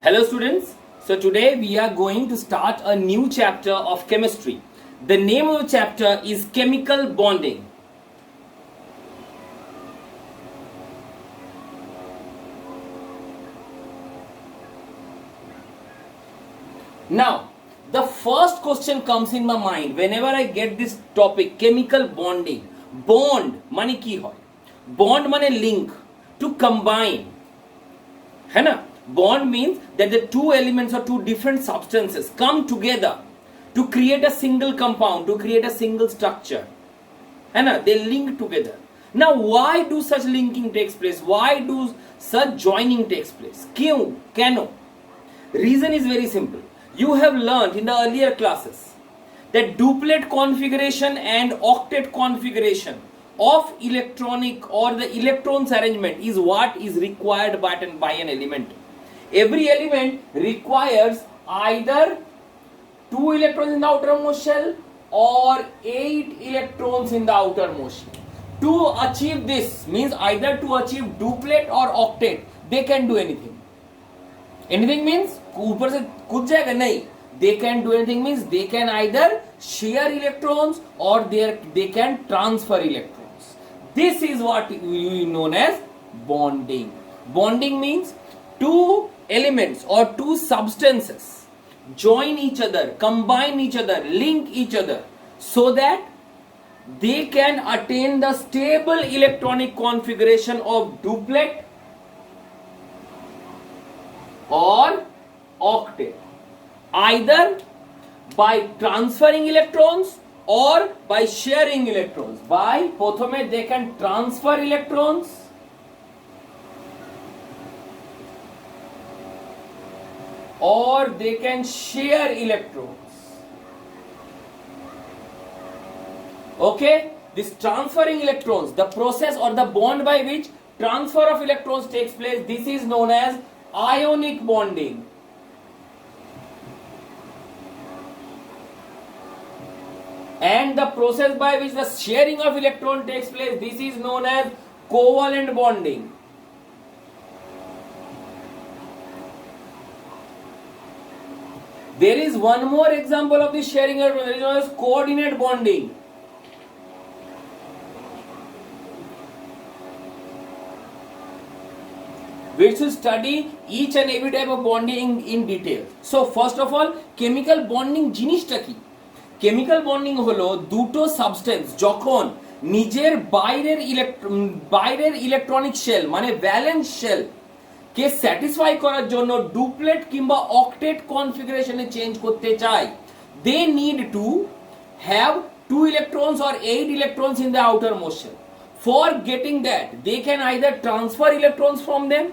Hello students, so today we are going to start a new chapter of chemistry. The name of the chapter is chemical bonding. Now, the first question comes in my mind whenever I get this topic chemical bonding. Bond माने की होय? Bond माने link, to combine. है ना? Bond means that the two elements or two different substances come together to create a single compound, to create a single structure. है ना? They link together. Now, why do such linking takes place? Why do such joining takes place? क्यों? Canoe? Reason is very simple. You have learned in the earlier classes that duplet configuration and octet configuration of electronic or the electrons arrangement is what is required by an element. Every element requires either 2 electrons in the outermost shell or 8 electrons in the outermost shell. To achieve this means either to achieve duplet or octet, they can do anything. Anything means ऊपर से कूद जाएगा नहीं. They can do anything means they can either share electrons or they can transfer electrons. This is what we known as bonding. Bonding means two elements or two substances join each other, combine each other, link each other so that they can attain the stable electronic configuration of duplet or octet, either by transferring electrons or by sharing electrons. By প্রথমে they can transfer electrons or they can share electrons. Okay, this transferring electrons, the process or the bond by which transfer of electrons takes place, this is known as ionic bonding. And the process by which the sharing of electron takes place, this is known as covalent bonding. There is one more example of this sharing of electrons, known as coordinate bonding. We should study each and every type of bonding in detail. So first of all, chemical bonding জিনিসটা কি? Chemical bonding হলো দুটো substance যখন নিজের বাইরের electronic shell মানে valence shell কে satisfy করার জন্য ডুপ্লেট কিংবা অক্টেট কনফিগারেশনে চেঞ্জ করতে চায়, they need to have 2 electrons or 8 electrons in the outermost shell. For getting that, they can either transfer electrons from them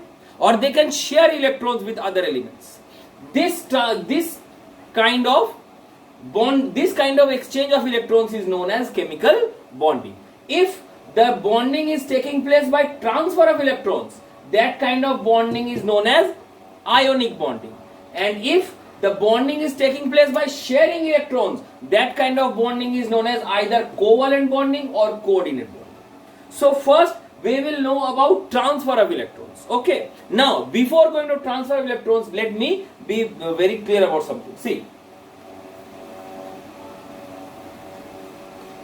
or they can share electrons with other elements. This kind of exchange of electrons is known as chemical bonding. If the bonding is taking place by transfer of electrons, that kind of bonding is known as ionic bonding. And if the bonding is taking place by sharing electrons, that kind of bonding is known as either covalent bonding or coordinate bonding. So first we will know about transfer of electrons. Okay, now before going to transfer of electrons, let me be very clear about something. See,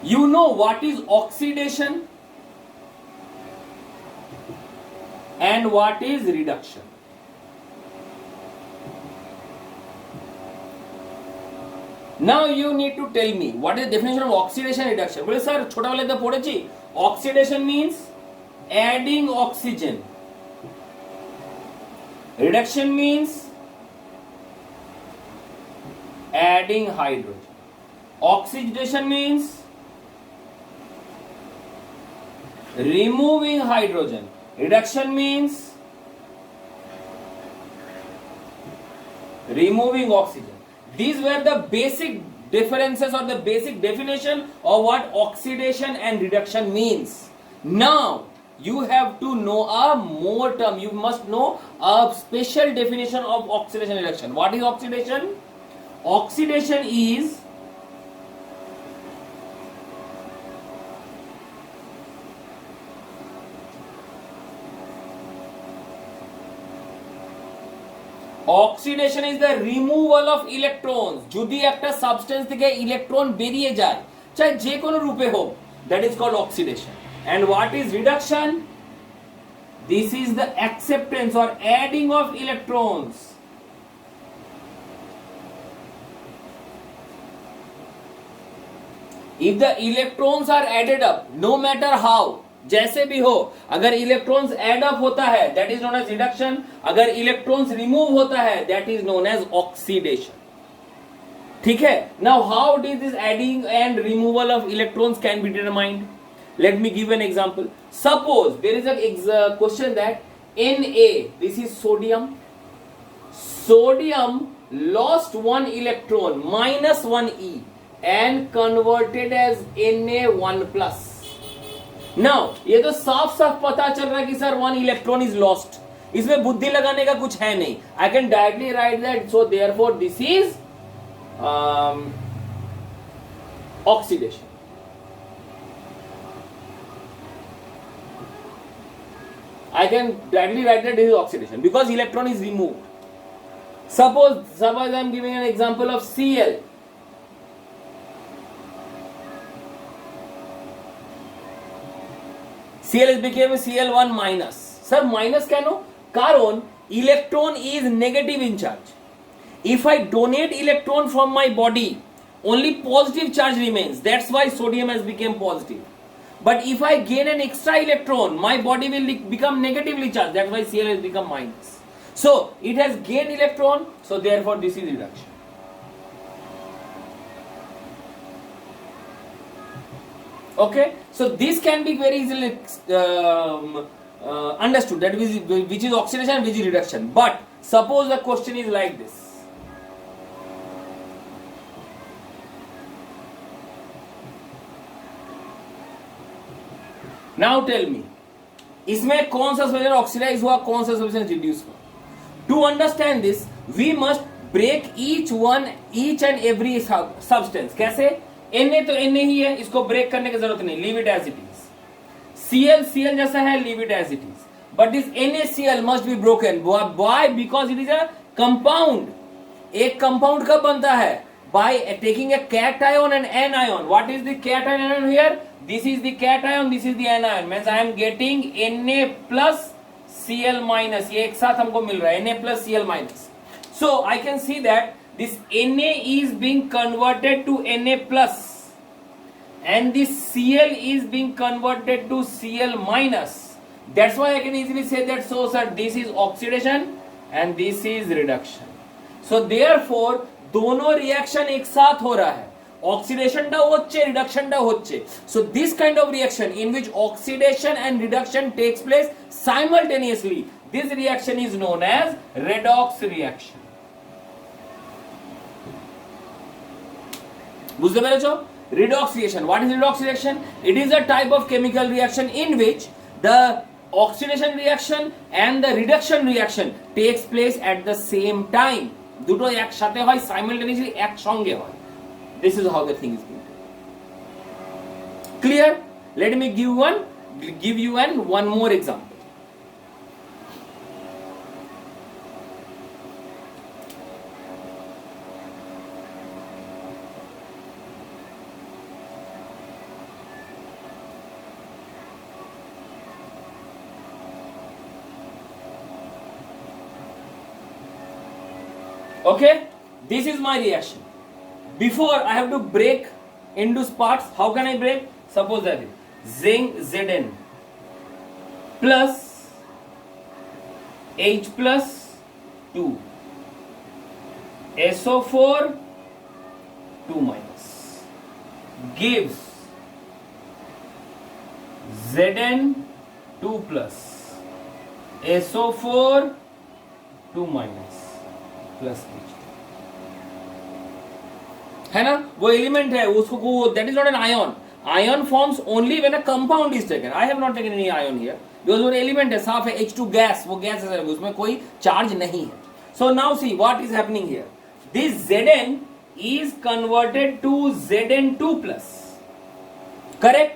you know what is oxidation and what is reduction. Now you need to tell me what is the definition of oxidation and reduction. বলে sir ছোটবেলায় তো পড়েছি, oxidation means adding oxygen, reduction means adding hydrogen. Oxidation means removing hydrogen. Reduction means removing oxygen. These were the basic differences or the basic definition of what oxidation and reduction means. Now you have to know a more term. You must know a special definition of oxidation and reduction. What is oxidation? Oxidation is oxidation is the removal of electron. যদি একটা substance থেকে electron বেরিয়ে যায়, চাই যে কোনো রূপে হোক, that is called oxidation. And what is reduction? This is the acceptance or adding of electrons. If the electrons are added up, no matter how, जैसे भी हो, अगर इलेक्ट्रॉन्स एड अप होता है that is known as reduction, अगर electrons remove होता है that is known as oxidation. ठीक है, now how did this adding and removal of electrons can be determined? Let me give an example. Suppose there is a question that Na, this is sodium, sodium lost one electron minus 1e and converted as Na1 plus. Now ये तो साफ साफ पता चल रहा है कि sir 1 electron is lost, इसमें बुद्धि लगाने का कुछ है नहीं। I can directly right that, so therefore this is oxidation. I can directly write that this is oxidation because electron is removed. Suppose I am giving an example of Cl. Cl is became Cl1 minus. Sir, minus কেন? কারণ electron is negative in charge. If I donate electron from my body, only positive charge remains. That's why sodium has become positive. But if I gain an extra electron, my body will become negatively charged. That's why Cl has become minus. So it has gained electron, so therefore this is reduction. Okay, so this can be very easily understood, that which is oxidation and which is reduction. But suppose the question is like this. Now tell me, इसमें कौन सा substance oxidise हुआ, कौन सा substance reduce हुआ? To understand this we must break each and every substance. कैसे? Na तो Na ही है, इसको ब्रेक करने की जरूरत नहीं, leave it as it is. Cl जैसा है, leave it as it is. But this NaCl must be broken. Why? Because it is a compound. एक कंपाउंड कब बनता है? By taking a cation and anion. What is the cation and anion here? This is the cation, this is the anion. Means I am getting Na plus Cl minus. ये एक साथ हमको मिल रहा है, Na plus Cl minus. So I can see that this Na is being converted to Na plus, and this Cl is being converted to Cl minus. That's why I can easily say that, so sir, this is oxidation and this is reduction. So therefore दोनों reaction एक साथ हो रहा है, oxidation होच्छे, reduction होच्छे। So this kind of reaction in which oxidation and reduction takes place simultaneously, this reaction is known as redox reaction. बुझते पेरेছো? redox reaction. What is redox reaction? It is a type of chemical reaction in which the oxidation reaction and the reduction reaction takes place at the same time. দুটো একসাথে হয়, simultaneously একসঙ্গে হয়। This is how the thing is being done. Clear? Let me give you one more example. Okay, this is my reaction. Before I have to break into parts. How can I break? Suppose that is zinc Zn plus H plus 2 SO4 2 minus gives Zn 2 plus SO4 2 minus plus है ना, वो element है, उसको that is not an ion. Ion forms only when a compound is taken. I have not taken any ion here because वो element है, साफ है, H2 gas, वो गैस है, उसमें कोई चार्ज नहीं है. So now see what is happening here. This Zn is converted to Zn2 plus. Correct.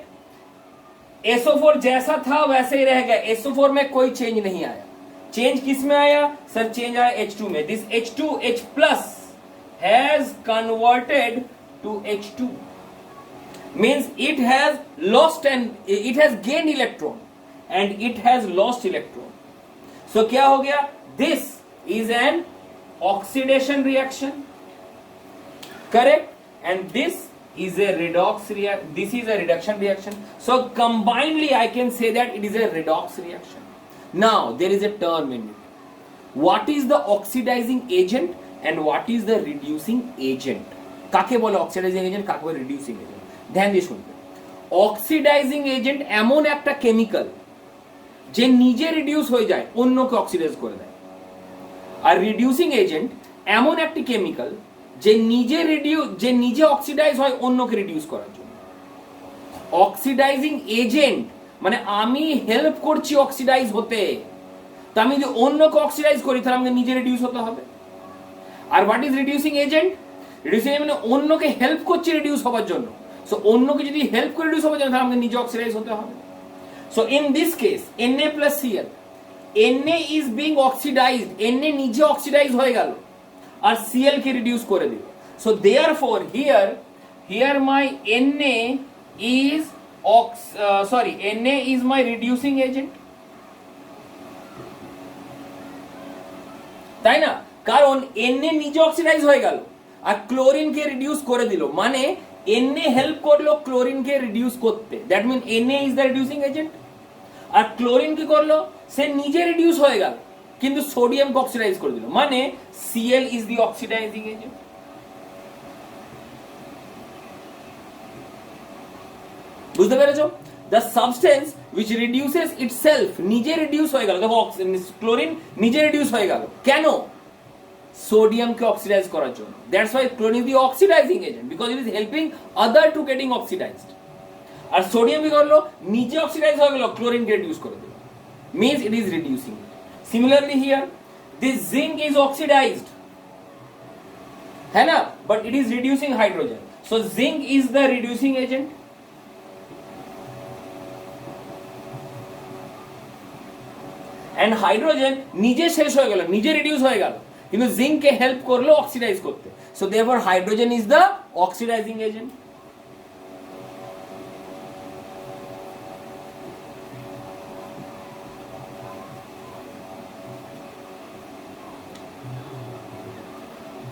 SO4 जैसा था वैसे ही रह गया, SO4 में कोई चेंज नहीं आया. चेंज किस में आया सर? चेंज आया H2 में. This H2H plus has converted to H2 means it has lost and it has gained electron and it has lost electron. So क्या हो गया? This is an oxidation reaction, correct? And this is a this is a reduction reaction. So combinedly I can say that it is a redox reaction. Now there is a term in it. What is the oxidizing agent and what is the reducing agent? কাকে বলে oxidizing agent, কাকে বলে reducing agent? ধ্যান দিয়ে শুনবেন. Oxidising agent এমন একটা chemical যে নিজে রিডিউস হয়ে যায়, অন্যকে অক্সিডাইজ করে দেয়. আর রিডিউসিং এজেন্ট এমন একটি কেমিক্যাল যে নিজে অক্সিডাইজ হয় অন্যকে রিডিউস করার জন্য. অক্সিডাইজিং এজেন্ট মানে আমি হেল্প করছি অক্সিডাইজ হতে, তা আমি যদি অন্যকে অক্সিডাইজ করি তাহলে আমাকে নিজে রিডিউস হতে হবে. আর what is reducing agent? Reducing agent মানে অন্যকে হেল্প করছে রিডিউস হওয়ার জন্য. সো অন্যকে যদি হেল্প করে রিডিউস হওয়ার জন্য তাহলে আমাকে নিজে অক্সিডাইজ হতে হবে. So in this case Na plus Cl, Na is being oxidized, Na নিজে অক্সিডাইজ হয়ে গেল আর Cl কে রিডিউস করে দিল. So therefore here my Na is Na is my reducing agent, তাই না? কারণ Na নিজে অক্সিডাইজ হয়ে গেল আর ক্লোরিন কে রিডিউস করে দিল, মানে Na হেল্প করলো ক্লোরিন কে রিডিউস করতে. That mean Na is the reducing agent. আর ক্লোরিন কি করলো? সে নিজে রিডিউস হয়ে গেল কিন্তু সোডিয়াম কে অক্সিডাইজ করে দিল, মানে Cl is the oxidising agent. বুঝতে পেরেছো? The substance which reduces itself, নিজে রিডিউস হয়ে গেল. দেখো ক্লোরিন নিজে রিডিউস হয়ে গেল কেন? সোডিয়ামকে অক্সিডাইজ করার জন্য. That's why chlorine is the oxidising agent because it is helping other to getting oxidised. আর সোডিয়াম কি করলো? নিজে অক্সিডাইজ হয়ে গেল, ক্লোরিন কে রিডিউস করে দিল, means it is reducing. Similarly here this zinc is oxidized, है ना, but it is reducing hydrogen. So zinc is the reducing agent. And hydrogen নিজে শেষ হয়ে গেল, নিজে রিডিউস হয়ে গেল কিন্তু জিঙ্ক কে হেল্প করলো অক্সিডাইজ করতে. So therefore hydrogen is the oxidizing agent.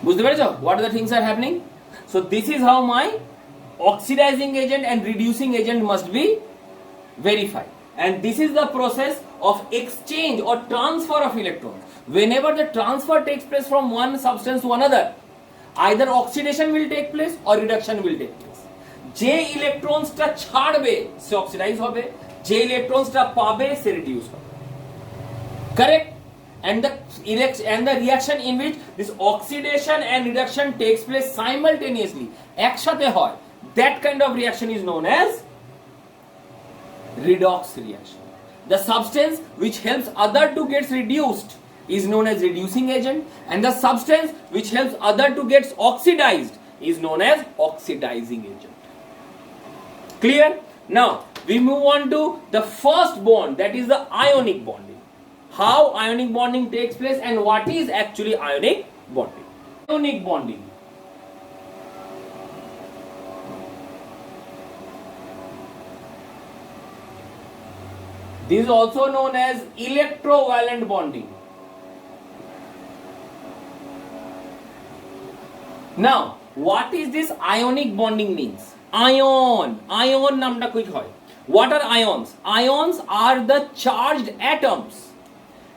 বুঝতে পেরেছো? What are the things are happening? So this is how my oxidizing agent and reducing agent must be verified. And this is the process of exchange or transfer of electrons. Whenever the transfer takes place from one substance to another, either oxidation will take place or reduction will take place. যে ইলেকট্রনসটা ছাড়বে সে oxidise হবে, যে ইলেকট্রনসটা পাবে সে reduce হবে. Correct? And the reaction in which this oxidation and reduction takes place simultaneously, একসাথে হয়, that kind of reaction is known as redox reaction. The substance which helps other to get reduced is known as reducing agent, and the substance which helps other to get oxidized is known as oxidizing agent. Clear? Now we move on to the first bond, that is the ionic bonding. How ionic bonding takes place and what is actually ionic bonding. Ionic bonding. This is also known as electrovalent bonding. Now, what is this ionic bonding means? Ion namta kuch hoy. What are ions? Ions are the charged atoms.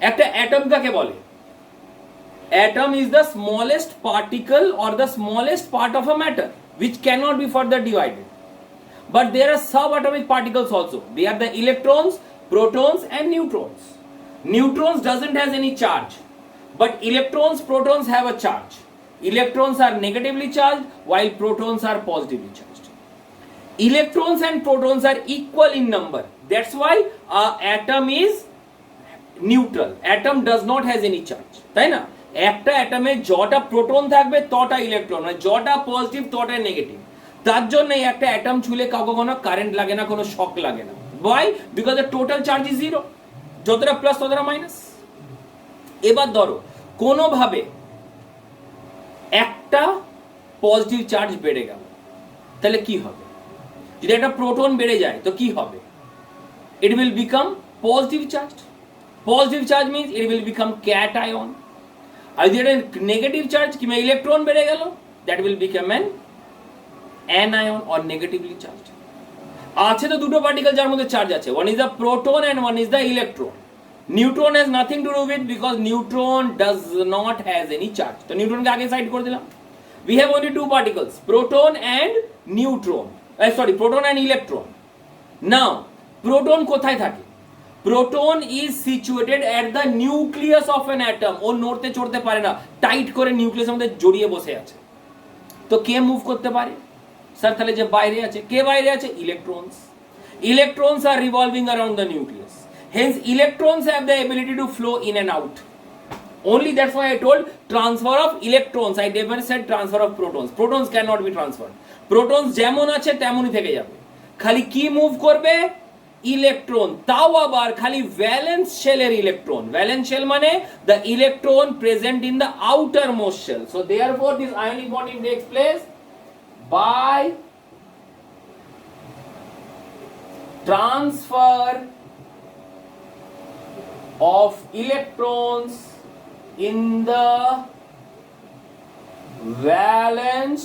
একটা atom কাকে বলে? Atom is the smallest particle or the smallest part of a matter which cannot be further divided. But there are subatomic particles also. They are the electrons, protons and neutrons. Neutrons doesn't have any charge, but electrons, protons have a charge. Electrons are negatively charged while protons are positively charged. Electrons and protons are equal in number. That's why an atom is neutral. Atom does not has any charge, তাই না? একটা অ্যাটমে যটা proton থাকবে তটা electron, মানে যটা positive তটা negative. তার জন্য একটা atom ছুলে কাউকে কোনো কারেন্ট লাগে না, কোনো শক লাগে না. Why? Because the total charge is zero. যতটা প্লাস ততটা মাইনাস. এবার ধরো কোনোভাবে একটা পজিটিভ চার্জ বেড়ে গেল, তাহলে কি হবে? যদি একটা প্রোটন বেড়ে যায় তো কি হবে? It will become positive charged. Positive charge means it will become cation. আর যদি একটা নেগেটিভ চার্জ কিংবা ইলেকট্রন বেড়ে গেল, that will become an anion or negatively charged. আছে তো দুটো পার্টিকেল যার মধ্যে চার্জ আছে, one is the proton and one is the electron. Neutron has nothing to do with, because neutron does not has any charge. তো নিউট্রনকে আগে side করে দিলাম. We have only two particles, proton and neutron. Proton and electron. Now, proton কোথায় থাকে? Proton is situated at the nucleus of an atom. ও নড়তে চড়তে পারে না, টাইট করে নিউক্লিয়াসের মধ্যে জড়িয়ে বসে আছে। তো কে মুভ করতে পারে? স্যার তাহলে যে বাইরে আছে, কে বাইরে আছে? Electrons. Electrons are revolving around the nucleus. Hence, electrons have the ability to flow in and out. Only that's why I told transfer of electrons. I never said transfer of protons. Protons cannot be transferred. Protons যেমন আছে তেমনই থেকে যাবে। খালি কি move করবে? Electron, তাও আবার খালি ভ্যালেন্স শেলের ইলেকট্রন। ভ্যালেন্স শেল মানে the electron present in the outermost shell. So therefore this ionic bonding takes place by transfer of electrons in the valence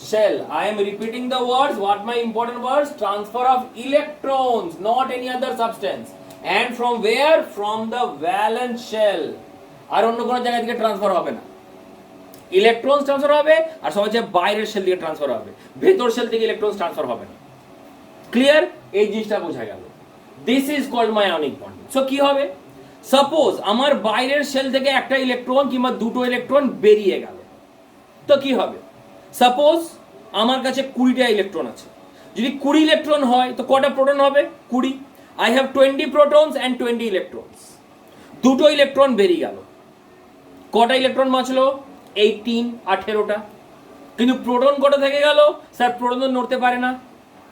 shell. I am repeating the words. What my important words? Transfer of electrons, not any other substance. And from where? From the valence shell. আর অন্য কোনো জায়গা থেকে transfer হবে না। Electrons transfer হবে, আর সব হচ্ছে বাইরের শেল থেকে ট্রান্সফার হবে, ভেতর শেল থেকে ইলেকট্রনস ট্রান্সফার হবে না। ক্লিয়ার? এই জিনিসটা বোঝা গেল। This is called my ionic bonding. So কি হবে? সাপোজ আমার বাইরের শেল থেকে একটা ইলেকট্রন কিংবা দুটো ইলেকট্রন বেরিয়ে গেল, তো কি হবে? সাপোজ আমার কাছে 20টা ইলেকট্রন আছে। যদি 20 ইলেকট্রন হয় তো কটা প্রোটন হবে? 20। I have 20 protons and 20 electrons. দুটো ইলেকট্রন বেরিয়ে গেল, কটা ইলেকট্রন বাঁচলো? 18টা। কিন্তু প্রোটন কটা থেকে গেল? স্যার প্রোটন তো নড়তে পারে না।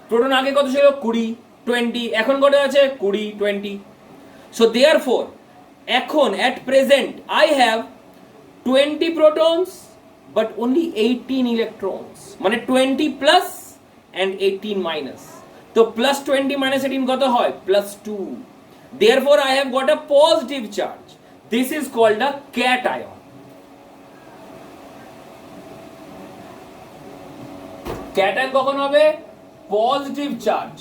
প্রোটন আগে কত ছিল? 20, এখন কত আছে? 20। সো দেয়ারফর এখন at present I have 20 protons but only 18 electrons, মানে 20 plus and 18 minus. তো plus 20 minus 18 কত হয়? +2. Therefore I have got a positive charge. This is called a cation. Cation কখন হবে? Positive charge,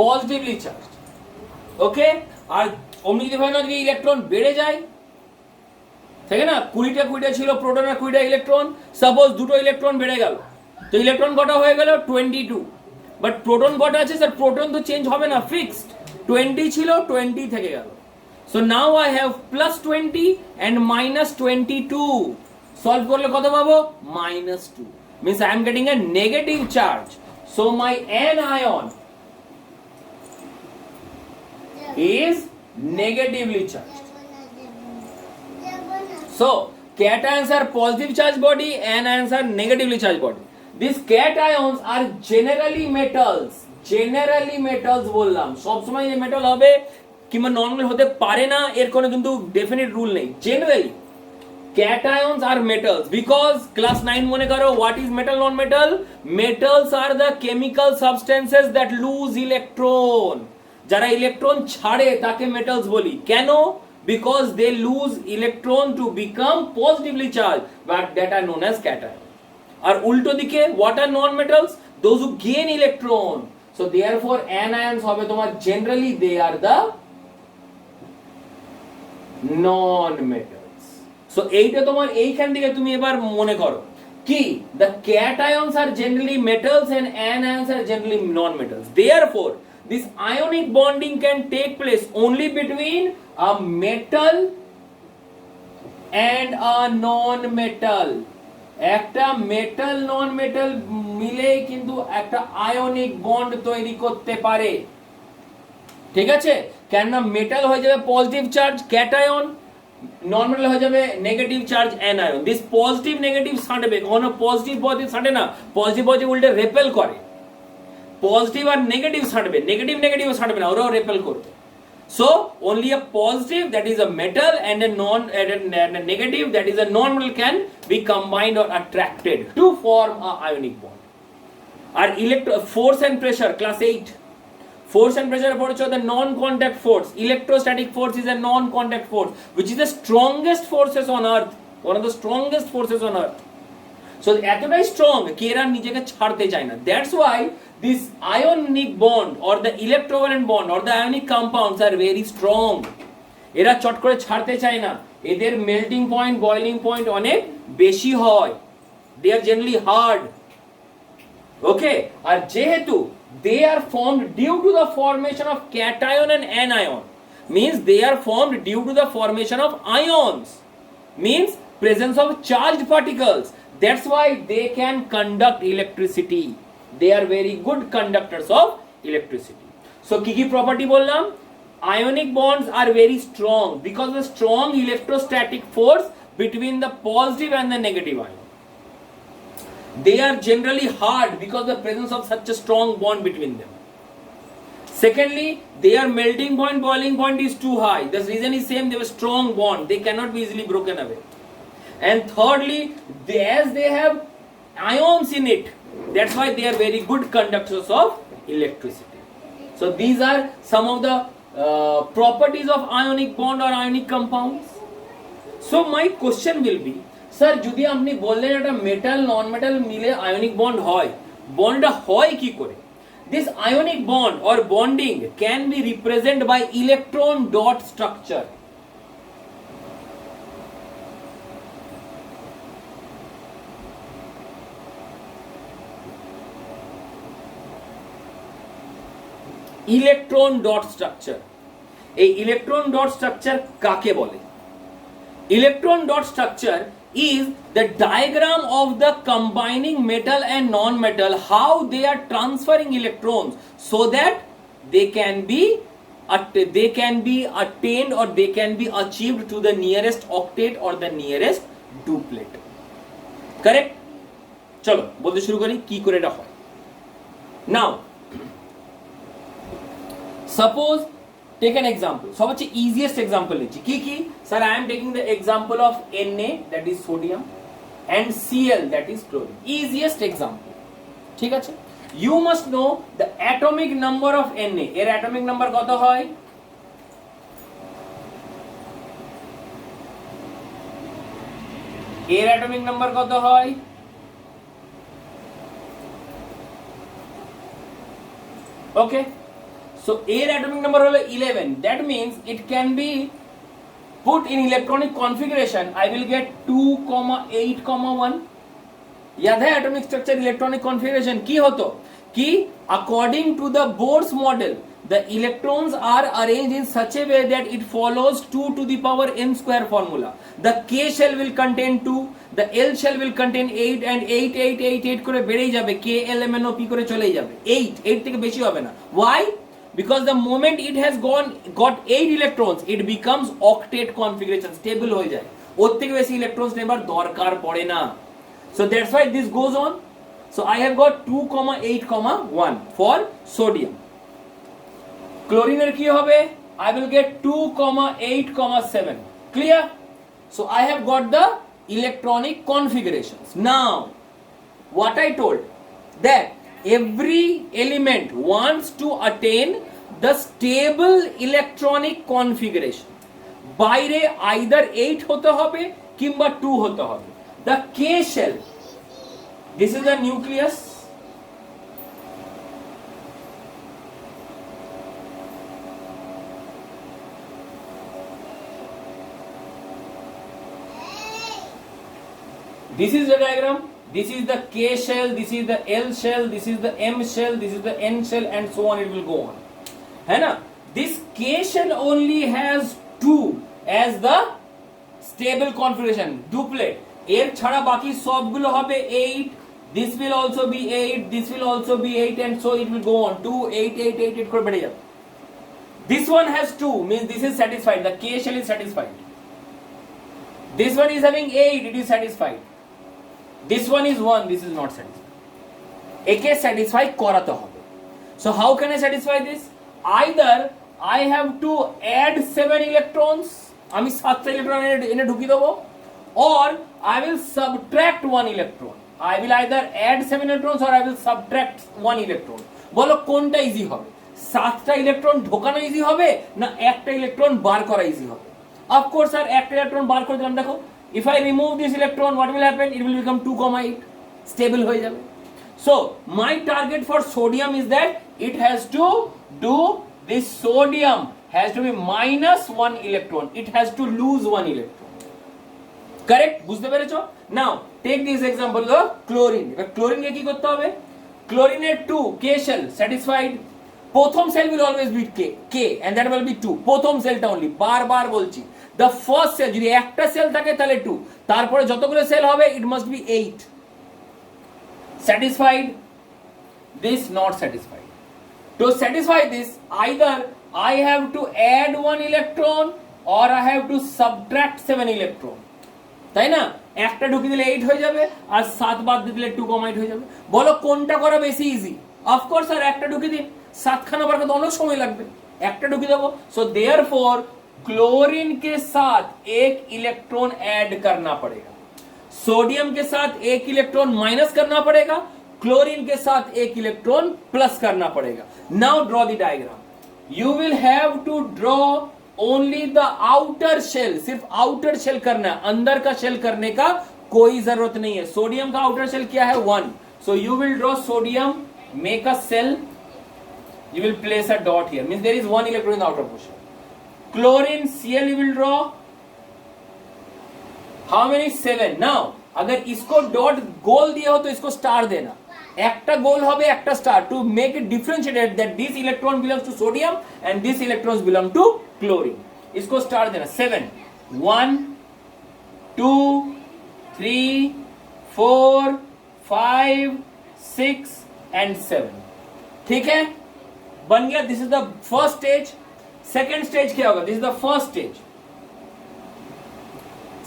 positively charged. ওকে? আর অমনি যদি ভাই না যে ইলেকট্রন বেড়ে যায়, ঠিক না? 20টা ছিল প্রোটন আর 20টা ইলেকট্রন। সাপোজ দুটো ইলেকট্রন বেড়ে গেল, তো ইলেকট্রন কটা হয়ে গেল? 22। বাট প্রোটন কটা আছে? স্যার প্রোটন তো চেঞ্জ হবে না, ফিক্সড। 20 ছিল, 20 থেকে গেল। So now I have +20 and -22. Solve করলে কত পাবো? -2. Means I am getting a negative charge. So my anion is negatively charged. So cations are positive charged body, anions are negatively charged body. These cations are generally metals. Generally metals বললাম, সব সময় এই metal হবে কিংবা normal হতে পারে না, এর কোনো কিন্তু ডেফিনিট রুল নেই। Generally cations are metals, because class 9 মনে করো what is metal non metal? Metals are the chemical substances that lose electron. যারা ইলেকট্রন ছাড়ে তাকে মেটালস বলি। কেন? because they lose electron to become positively charged, but that are known as cation. আর উল্টো দিকে what are non metals? Those who gain electron. So therefore anions হবে তোমার generally they are the non metals. So এইটা তোমার এইখান থেকে তুমি এবার মনে করো কি the cations are generally metals and anions are generally non metals. Therefore this ionic bonding can take place only between a metal and a non metal. একটা মেটাল নন মেটাল মিলে কিন্তু একটা আয়নিক বন্ড তৈরি করতে পারে, ঠিক আছে? কেন না মেটাল হয়ে যাবে positive charge cation, non metal হয়ে যাবে negative charge anion. This positive negative ছাঁটবে, কখনো পজিটিভ পজিটিভ ছাঁটে না, পজিটিভ পজিটিভ উল্টে রেপেল করে। পজিটিভ আর নেগেটিভ ছাঁটবে, নেগেটিভ নেগেটিভ ছাঁটবে না, ওরাও রেপেল করবে। So only a positive, that is a metal, and a negative, that is a non-metal, can be combined or attracted to form a ionic bond. Our force and pressure, class 8. Force and pressure for the non-contact force. Electrostatic force is a non-contact force, which is the strongest forces on earth. One of the strongest forces on earth. So এতটাই strong, কেরা নিজেকে ছাড়তে চায় না. That's why this ionic bond or the electrovalent bond or the ionic compounds are very strong. এরা চট করে ছাড়তে চায় না. এদের melting point, boiling point অনেক বেশি হয়. They are generally hard. Okay, আর যেহেতু they are formed due to the formation of cation and anion, means they are formed due to the formation of ions, means presence of charged particles. That's why they can conduct electricity. They are very good conductors of electricity. So kiki property bollam, ionic bonds are very strong because of the strong electrostatic force between the positive and the negative ion. They are generally hard because of the presence of such a strong bond between them. Secondly, their melting point, boiling point is too high. The reason is same, they have a strong bond. They cannot be easily broken away. And thirdly, as they have ions in it, that's why they are very good conductors of electricity. So these are some of the properties of ionic bond or ionic compounds. So my question will be, sir, যদি আপনি বললেন একটা metal নন metal মিলে ionic bond হয়, বন্ডটা হয় কি করে? This ionic bond or bonding can be represented by electron dot structure. Electron dot structure. এই electron dot structure কাকে বলে? Electron dot structure is the diagram of the combining metal and non-metal, how they are transferring electrons so that they can be attained or they can be achieved to the nearest octet or the nearest duplet. Correct? চলো বলতে শুরু করি কি করে এটা হয়. Now suppose take an example. সবচেয়ে easiest example নিচ্ছি কি sir, I am taking the example of Na, that is sodium, and Cl, that is chlorine. Easiest example. ঠিক আছে? You must know the atomic number of Na. এর atomic number কত হয়? এর atomic number কত হয়? Okay. So air atomic number হলো 11. That means it can be put in electronic configuration. I will get 2,8,1. याद है atomic structure electronic configuration की होतो कि according to the Bohr's model, the electrons are arranged in such a way that it follows 2 to the power n square formula. The K shell will contain 2, the L shell will contain 8, and 8 8 8 8 করে বেড়েই যাবে, K L M N O P করে চলেই যাবে, 8 থেকে বেশি হবে না. Why? Because the moment it has got 8 electrons, it becomes octet configuration, stable হয়ে যায়, ওর থেকে বেশি ইলেকট্রনস নেবার দরকার পড়ে না. So that's why this goes on. So I have got 2,8,1 for sodium. Chlorine এর কি হবে? I will get 2,8,7. Clear? So I have got the electronic configurations. Now what I told, that every element wants to attain the stable electronic configuration. বাইরে either 8 হতে হবে কিংবা 2 হতে হবে. The K shell, this is the nucleus. This is the diagram. This is the K shell, this is the L shell, this is the M shell, this is the N shell, and so on. It will go on. है ना? This K shell only has 2 as the stable configuration, duplet. এর ছাড়া বাকি সবগুলো হবে 8. This will also be 8. This will also be 8, and so it will go on. 2 8 8 8 8 করে বেড়ে যাবে. This one has 2, means this is satisfied. The K shell is satisfied. This one is having 8. It is satisfied. This one is 1. This is not satisfied. একে satisfy করাতে হবে. So how can I satisfy this? Either I have to add 7 electrons, আমি 7টা electron এনে ঢুকিয়ে দেবো, or I will subtract 1 electron. I will either add 7 electrons or I will subtract 1 electron. বলো কোনটা easy হবে? 7টা ইলেকট্রন ঢোকানো ইজি হবে না একটা ইলেকট্রন বার করা ইজি হবে? Of course স্যার একটা ইলেকট্রন বার করে দিলাম, দেখো if I remove this electron what will happen? It will become 2,8, stable হয়ে যাবে. So my target for sodium is that it has to do, this sodium has to be minus 1 electron, it has to lose 1 electron. Correct? বুঝতে পেরেছো? Now take this example of chlorine. এবার chlorine কে কি করতে হবে? Chlorine এর 2 k shell satisfied. প্রথম sell will always be k and that will be 2. প্রথম সেলটা only, বারবার বলছি, the first cell যদি একটা সেল থাকে তাহলে 2, তারপরে যতগুলো সেল হবে it must be 8. Satisfied? This not satisfied. To satisfy this, either I have to add 1 electron or I have to subtract 7 electron. তাই না? একটা ঢুকিয়ে দিলে 8 হয়ে যাবে আর 7 বাদ দিয়ে দিলে 2,8 হয়ে যাবে। বলো কোনটা করা বেশি ইজি? অফ কোর্স আর একটা ঢুকিয়ে দিন, 7 খানা বার করতে অনেক সময় লাগবে, একটা ঢুকিয়ে দেবো। सो देयरफॉर क्लोरीन के साथ एक इलेक्ट्रॉन ऐड करना पड़ेगा, सोडियम के साथ एक इलेक्ट्रॉन माइनस करना पड़ेगा, क्लोरीन के साथ एक इलेक्ट्रॉन प्लस करना पड़ेगा। Now draw the diagram. You will have to draw only the outer shell, सिर्फ आउटर शेल करना है, अंदर का शेल करने का कोई जरूरत नहीं है। सोडियम का आउटर शेल क्या है? 1. So you will draw sodium, make a shell, you will place a dot here, means there is 1 electron in the outer portion. Chlorine Cl you will draw, how many? 7. now अगर इसको dot गोल दिया हो तो इसको star देना, একটা গোল হবে একটা star, to make it differentiated that this electron belongs to sodium and this electrons belong to chlorine, इसको स्टार देना। 7, 1 2 3 4 5 6 and 7, ठीक है, बन गया। This is the first stage. Second stage क्या होगा? This is the first stage.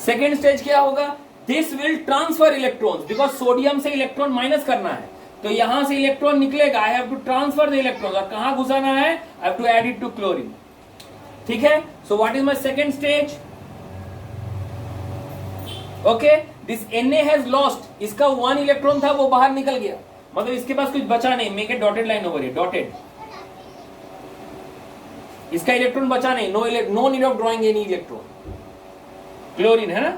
Second stage क्या होगा? This will transfer electrons, because sodium से इलेक्ट्रॉन माइनस करना है, तो यहां से इलेक्ट्रॉन निकलेगा, I have to transfer the electrons, और कहां घुसाना है? I have to add it to chlorine, ठीक है। So what is my second stage? Okay, this Na has lost, इसका 1 इलेक्ट्रॉन था वो बाहर निकल गया, मतलब इसके पास कुछ बचा नहीं, make a dotted line over here, dotted, इसका इलेक्ट्रॉन बचा नहीं, no need of drawing any electron, chlorine है ना।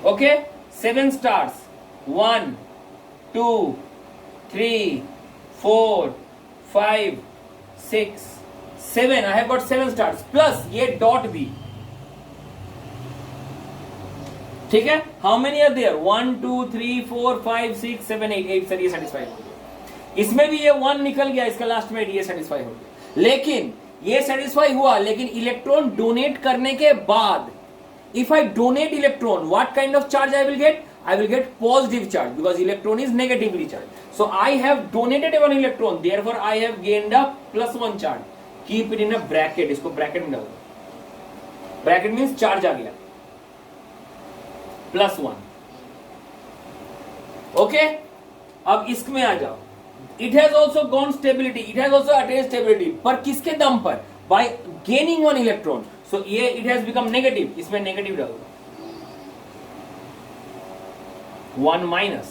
Okay, 7 stars, 1 2 3 4 5 6 7, I have got 7 stars plus ये डॉट भी, ठीक है। How many are there? 1 2 3 4 5 6 7 8 sir ये सेटिस्फाई हो गया, इसमें भी ये 1 निकल गया, इसका लास्ट में ये सेटिस्फाई हो गया, लेकिन ये सेटिस्फाई हुआ, लेकिन इलेक्ट्रॉन डोनेट करने के बाद, if I donate electron, what kind of charge I will get? I will get positive charge because electron is negatively charged. So I have donated 1 electron, therefore I have gained a +1 charge. Keep it in a bracket, इसको bracket में डालो, bracket means charge आ गया +1, okay. अब इसमें आ जाओ, it has also gone stability, it has also attained stability, पर किसके दम पर? by gaining 1 electron, so ये it has become negative, इसमें नेगेटिव डालो, 1 माइनस,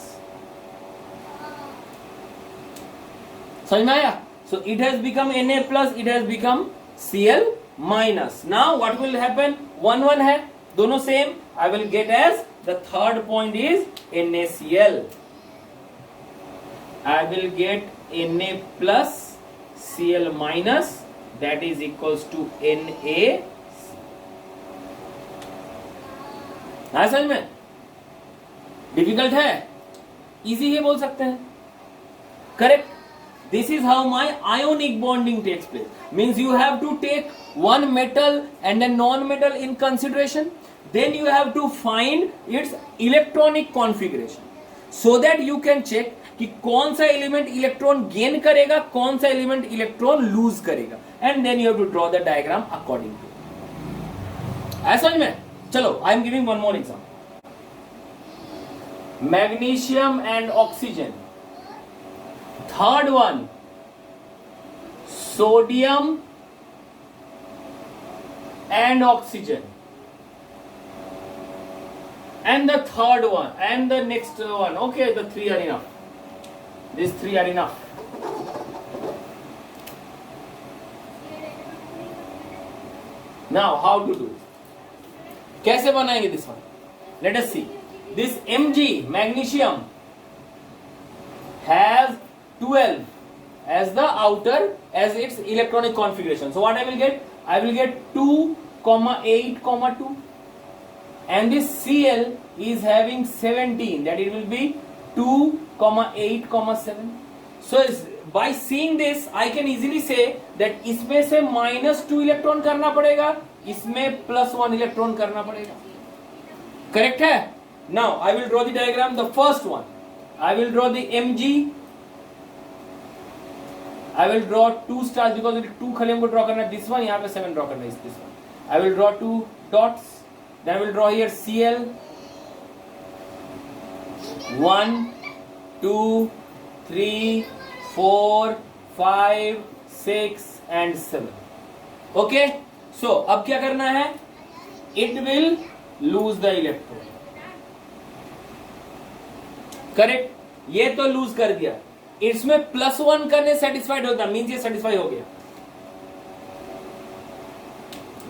समझ में आया? so it has become Na plus, it has become Cl minus. now what will happen? 1 1 है, दोनों same, I will get as the third point is NaCl, I will get Na plus Cl minus, that is equals to Na। हाँ समझ में? Difficult है? Easy है बोल सकते हैं, correct. This is how my ionic bonding takes place, means you have to take 1 metal and a non-metal in consideration, then you have to find its electronic configuration so that you can check कि कौन सा element electron gain करेगा, कौन सा element electron lose करेगा, and then you have to draw the diagram according to. ऐसा समझ में? चलो, I am giving one more example. Magnesium and oxygen, third one sodium and oxygen. And the third one, and the next one. Okay, the three are enough. These three are enough. Now, how to do it? कैसे बनाएंगे this one? Let us see. This Mg, magnesium, has 12 as the outer, as its electronic configuration. So what I will get? I will get 2, 8, 2. And this Cl is having 17, that it will be 2, 8, 7. So by seeing this, I can easily say that इसमें से -2 electron करना पड़ेगा, इसमें +1 electron करना पड़ेगा. Correct है? Now I will draw the diagram. The first one, I will draw the Mg. I will draw 2 stars because 2 खाली हमको draw करना है. This one यहाँ पे 7 draw करना है. This one. I will draw 2 dots. Then I will draw here Cl. 1, 2, 3, 4, 5, 6 and 7. Okay. So अब क्या करना है? It will lose the electron. Correct. ये तो लूज कर दिया. इसमें +1 करने सेटिस्फाइड होता, मींस ये सेटिस्फाई हो गया.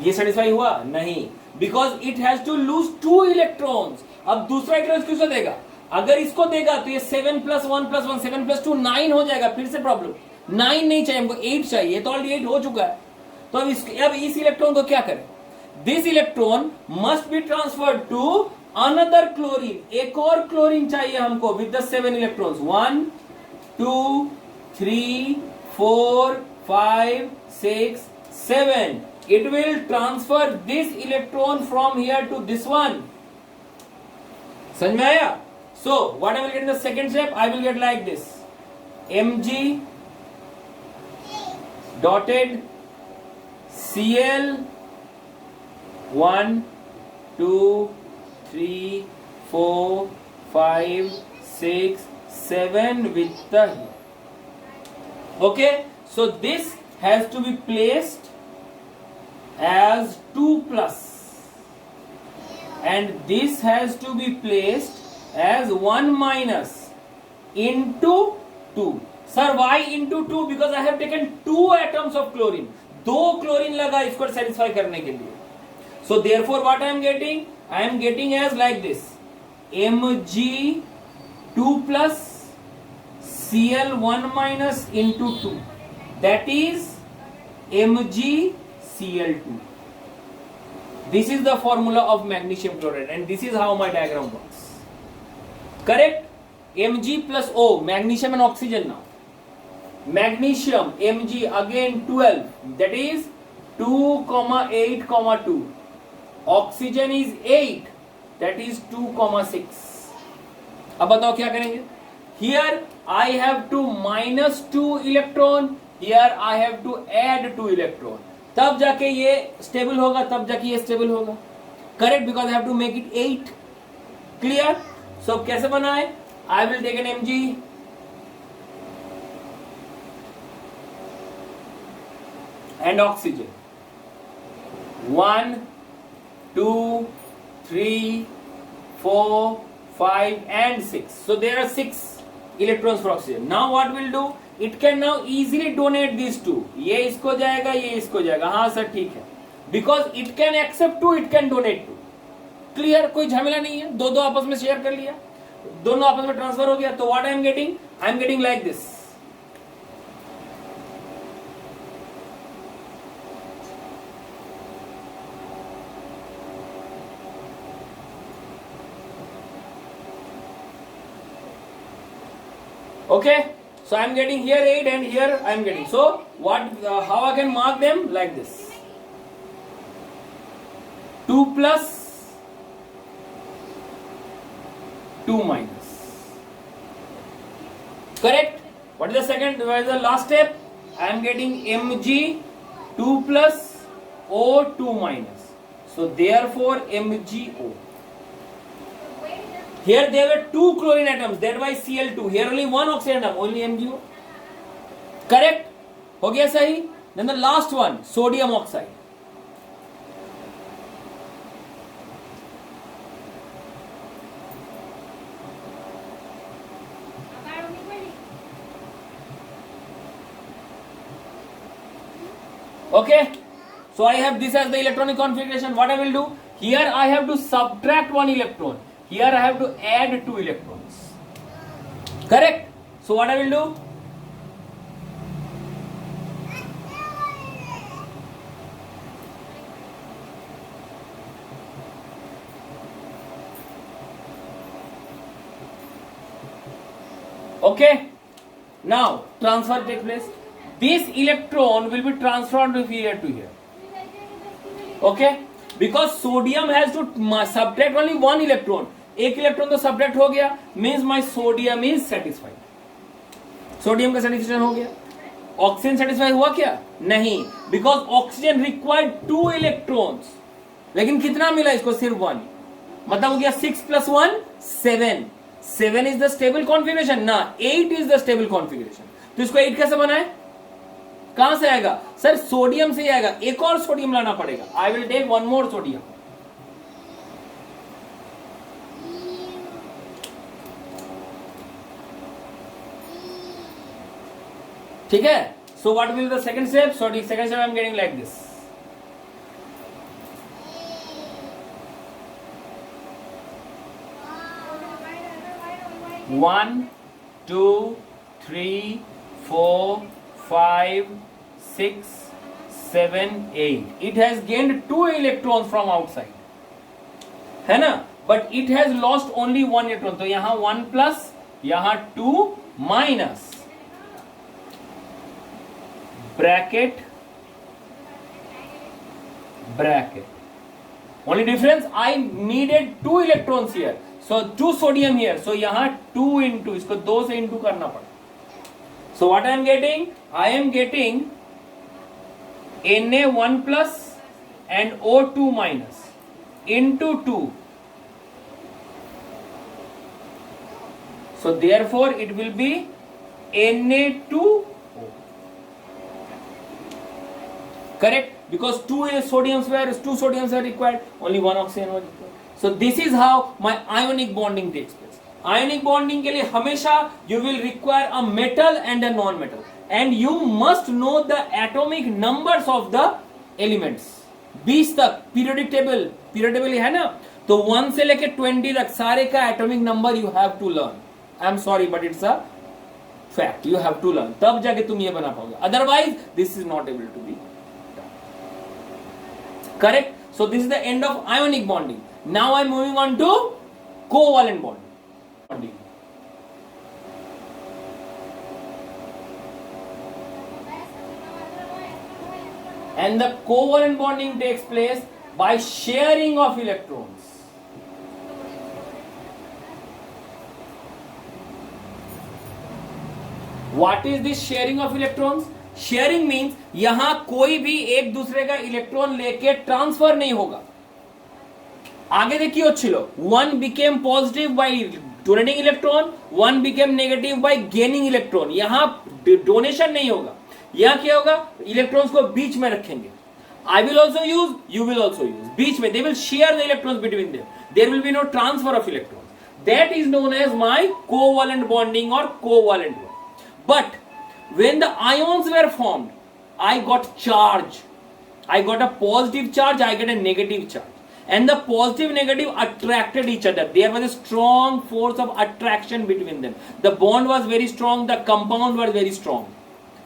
ये सेटिस्फाई हुआ नहीं, because it has to lose 2 electrons. अब दूसरा इलेक्ट्रॉन किसको देगा? अगर इसको देगा तो ये 7 + 1 + 1 7 + 2 9 हो जाएगा. फिर से प्रॉब्लम. 9 नहीं चाहिए हमको, 8 चाहिए. तो ऑलरेडी 8 हो चुका है. तो अब इस इलेक्ट्रॉन को क्या करें? This electron must be transferred to another chlorine. एक और क्लोरीन चाहिए हमको with the 7 electrons. 1, 2, 3, 4, 5, 6, 7. It will transfer this electron from here to this one. समझ में आया? So what I will get in the second step? I will get like this. Mg dotted Cl 1, 2, 3, 4, 5, 6, 7 with the here. Okay, so this has to be placed as 2+, and this has to be placed as 1- into 2. Sir, why into 2? Because I have taken 2 atoms of chlorine. 2 chlorine लगा इसको satisfy करने के लिए. So therefore what I am getting? I am getting as like this. Mg 2+ Cl 1- into 2. That is MgCl2. This is the formula of magnesium chloride, and this is how my diagram works. Correct? Mg plus O, magnesium and oxygen now. Magnesium Mg again 12, that is 2, 8, 2. Oxygen is 8, that is 2, 6. अब बताओ क्या करेंगे? Here I have to -2 electron, here I have to add 2 electron. तब जाके ये stable होगा, तब जाके ये स्टेबल होगा. Correct? Because I have to make it 8. Clear? So कैसे बनाए? I will take an Mg, and oxygen. 1, 2, 3, 4, 5 and 6. So there are 6 electrons for oxygen. Now what we'll do? It can now easily donate these 2. ये इसको जाएगा, ये इसको जाएगा. हाँ sir ठीक है. Because it can accept 2, it can donate 2. Clear? कोई झमेला नहीं है. दो आपस में शेयर कर लिया, दोनों आपस में ट्रांसफर हो गया. तो what I am getting? I am getting like this. Okay, so I am getting here 8 and here I am getting. So what? How I can mark them? Like this. 2+, 2-. Correct? What is the second? What is the last step? I am getting Mg 2+ O 2-. So therefore MgO. Here there were 2 chlorine atoms, that why Cl2. Here only 1 oxygen atom, only MgO. Correct? हो गया सही? Then the last one, sodium oxide. Okay, so I have this as the electronic configuration. What I will do, here I have to subtract one electron, here I have to add two electrons, correct? So what I will do, okay, now transfer takes place. This electron will be transferred from here to here. Okay, because sodium has to subtract only one electron. एक electron तो subtract हो गया, means my sodium is satisfied. Sodium का satisfaction हो गया. Oxygen satisfy हुआ क्या? नहीं, because oxygen required 2 electrons. लेकिन कितना मिला इसको? सिर्फ 1. मतलब हो गया 6 plus 1 7. 7 is the stable configuration ना, 8 is the stable configuration. तो इसको 8 कैसे बनाए? कहां से आएगा सर? सोडियम से आएगा. एक और सोडियम लाना पड़ेगा. I will take one more sodium. ठीक है. So what will the second step? Sorry, second step I am getting like this. One, two, three, 4, 5, 6, 7, 8. It has gained 2 electrons from outside, है ना? But it has lost only 1 electron. तो यहां 1 plus, यहां 2 minus, bracket, bracket. Only difference, I needed 2 electrons here. So 2 sodium here. So यहां 2 into, इसको 2 से into करना पड़ा. So what I am getting? I am getting Na1 plus and O2 minus into 2. So therefore it will be Na2O. Correct? Because 2 sodiums were required, only 1 oxygen was required. So this is how my ionic bonding takes place. Ionic bonding के लिए हमेशा you will require a metal and a non metal, and you must know the atomic numbers of the elements. 20 तक periodic है ना, तो 1 से लेके 20 तक सारे का atomic number you have to learn. I am sorry but it's a fact, you have to learn, तब जाके तुम ये बना पाओगे, otherwise this is not able to be correct. So this is the end of ionic bonding. Now I am moving on to covalent bonding. And the covalent bonding takes place by sharing of electrons. What is this sharing of electrons? Sharing means यहां कोई भी एक दूसरे का electron लेके transfer नहीं होगा. आगे देखिए अच्छी लो, 1 became positive by donating electron, 1 became negative by gaining electron. यहां डोनेशन नहीं होगा. यहां क्या होगा? इलेक्ट्रॉन्स को बीच में रखेंगे. I will also use, you will also use. बीच में they will share the electrons between them. There will be no transfer of electrons. That is known as my covalent bonding or covalent bond. But when the ions were formed, I got charge. I got a positive charge, I get a negative charge. And the positive negative attracted each other. There was a strong force of attraction between them. The bond was very strong, the compound was very strong.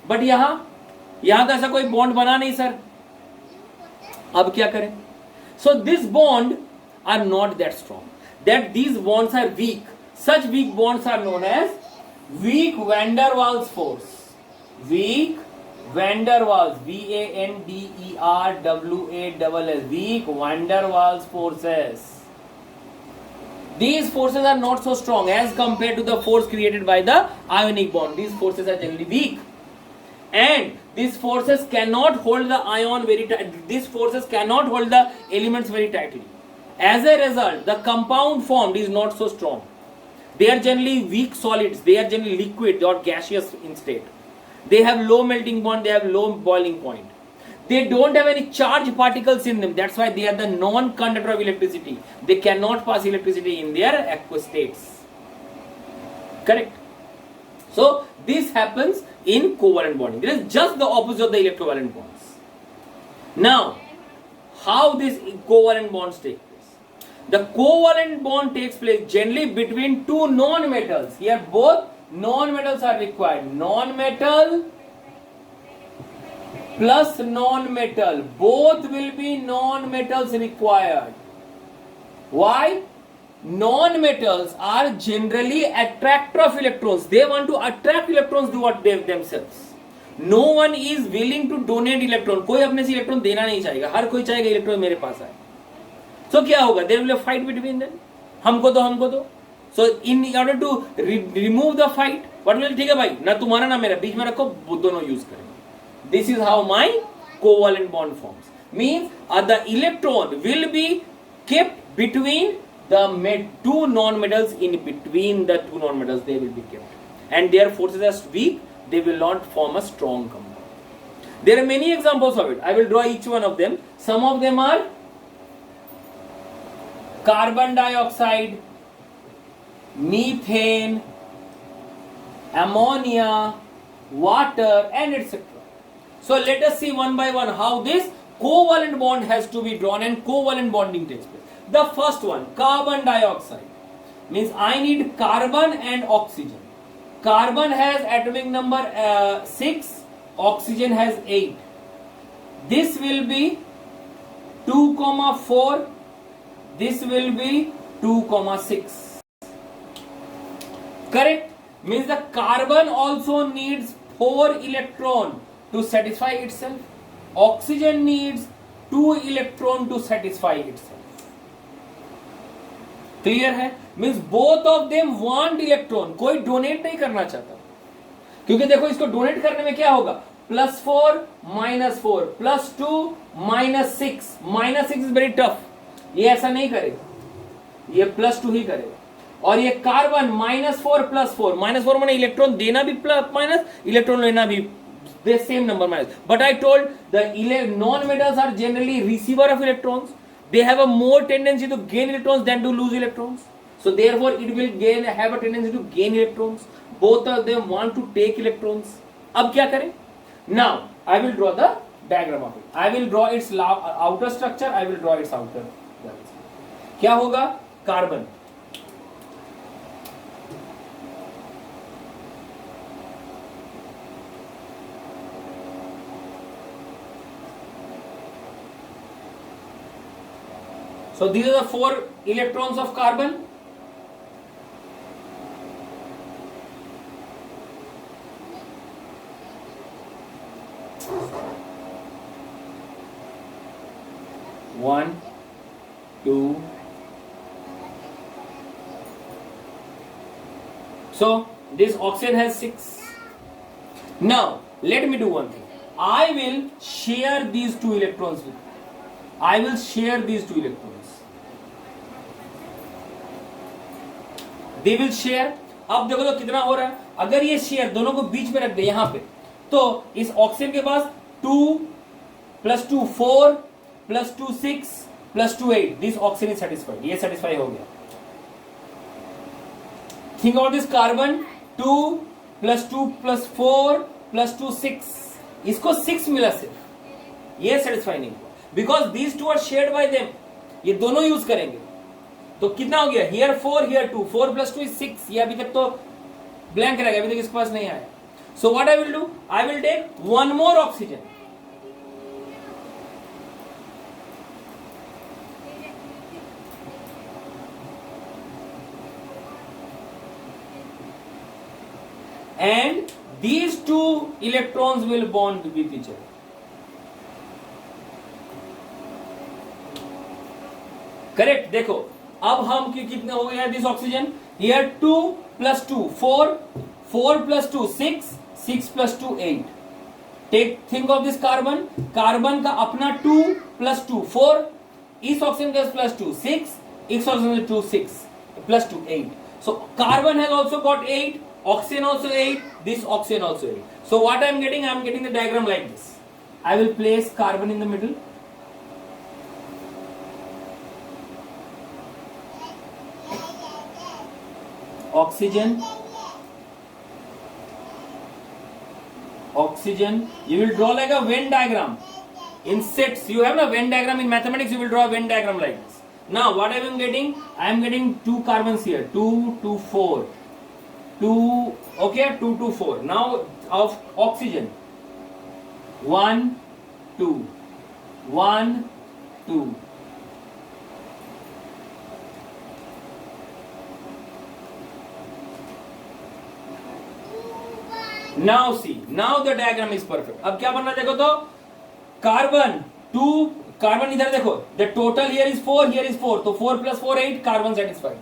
But यहां तो ऐसा कोई bond बना नहीं sir. अब क्या करें? So this bond are not that strong. That these bonds are weak. Such weak bonds are known as weak van der Waals force. Weak van der Waals, VANDERWALS, weak van der Waals forces. These forces are not so strong as compared to the force created by the ionic bond. These forces are generally weak. And these forces cannot hold the ion very tight. These forces cannot hold the elements very tightly. As a result, the compound formed is not so strong. They are generally weak solids. They are generally liquid or gaseous in state. They have low melting point, they have low boiling point. They don't have any charge particles in them. That's why they are the non-conductor of electricity. They cannot pass electricity in their aqueous states. Correct? So this happens in covalent bonding. It is just the opposite of the electrovalent bonds. Now, how these covalent bonds take place? The covalent bond takes place generally between two non-metals. Here both non-metals are required. Non-metal plus non-metal. Both will be non-metals required. Why? Non-metals are generally attractor of electrons. They want to attract electrons to what they themselves. No one is willing to donate electron. कोई अपने से electron देना नहीं चाहेगा. हर कोई चाहेगा electron मेरे पास आए. So क्या होगा? There will be a fight between them. हमको दो. So in order to remove the fight, what will ठीक है भाई, ना तुम्हारा ना मेरा, बीच में रखो, दोनों यूज करेंगे. This is how my covalent bond forms. Means the electron will be kept between the two non-metals. In between the two non-metals they will be kept, and their forces are weak. They will not form a strong compound. There are many examples of it. I will draw each one of them. Some of them are carbon dioxide, methane, ammonia, water, and etc. So let us see one by one how this covalent bond has to be drawn and covalent bonding takes place. The first one, carbon dioxide, means I need carbon and oxygen. Carbon has atomic number 6, oxygen has 8. This will be 2,4, this will be 2,6. Correct? Means the carbon also needs 4 electron to satisfy itself. Oxygen needs 2 electron to satisfy itself. Clear है? Means both of them want electron. कोई donate नहीं करना चाहता, क्योंकि देखो इसको donate करने में क्या होगा, +4 -4 +2 -6. -6 इज वेरी टफ. ये ऐसा नहीं करेगा, ये +2 ही करेगा. और ये कार्बन -4 +4. -4 माने इलेक्ट्रॉन देना भी माइनस, इलेक्ट्रॉन लेना भी the same number minus. But I told the non-metals are generally receiver of electrons. They have a more tendency to gain electrons than to lose electrons. So therefore it will have a tendency to gain electrons. Both of them want to take electrons. अब क्या करें? Now I will draw the diagram of it. I will draw its outer structure. I will draw its outer. क्या होगा? Carbon. So these are the 4 electrons of carbon. One, 2. So this oxygen has 6. Now let me do one thing. I will share these 2 electrons with you. I will share these 2 electrons. They will share. अब देखो तो कितना हो रहा है. अगर ये share दोनों को बीच में रख दे यहां पे, तो इस ऑक्सीजन के पास 2 + 2 4 + 2 6 + 2 8. This oxygen is satisfied. ये सेटिस्फाई हो गया. Think about this carbon 2 + 2 + 4 + 2 6. इसको 6 मिला सिर्फ. ये सेटिस्फाई नहीं हुआ, because these 2 are shared by them. ये दोनों यूज करेंगे. तो कितना हो गया? Here 4 here 2. 4 + 2 is 6. ये अभी तक तो ब्लैंक रहेगा, अभी तक इसके पास नहीं आया. So what I will do, I will take one more oxygen. And these 2 electrons will bond with each other. Correct. देखो अब हम कितने हो गए हैं this oxygen. Here 2 + 2 4 4 + 2 6 6 + 2 8. Take think of this carbon. Carbon का अपना 2 + 2 4. इस ऑक्सीजन का +2 6. इस ऑक्सीजन का 2 6 + 2 8. So carbon has also got 8. oxygen also 8, this oxygen also 8. So what I am getting the diagram like this. I will place carbon in the middle. Oxygen, you will draw like a Venn diagram. In sets, you have a Venn diagram. In mathematics, you will draw a Venn diagram like this. Now, what I am getting? I am getting 2 carbons here. 2, 2, 4. 2, okay, 2, 2, 4. Now, of oxygen. 1, 2. 1, 2. Now see, now the diagram is perfect. अब क्या बनना देखो तो carbon 2 carbon इधर देखो, the total here is 4, here is 4, तो 4 plus 4 8, carbon satisfied.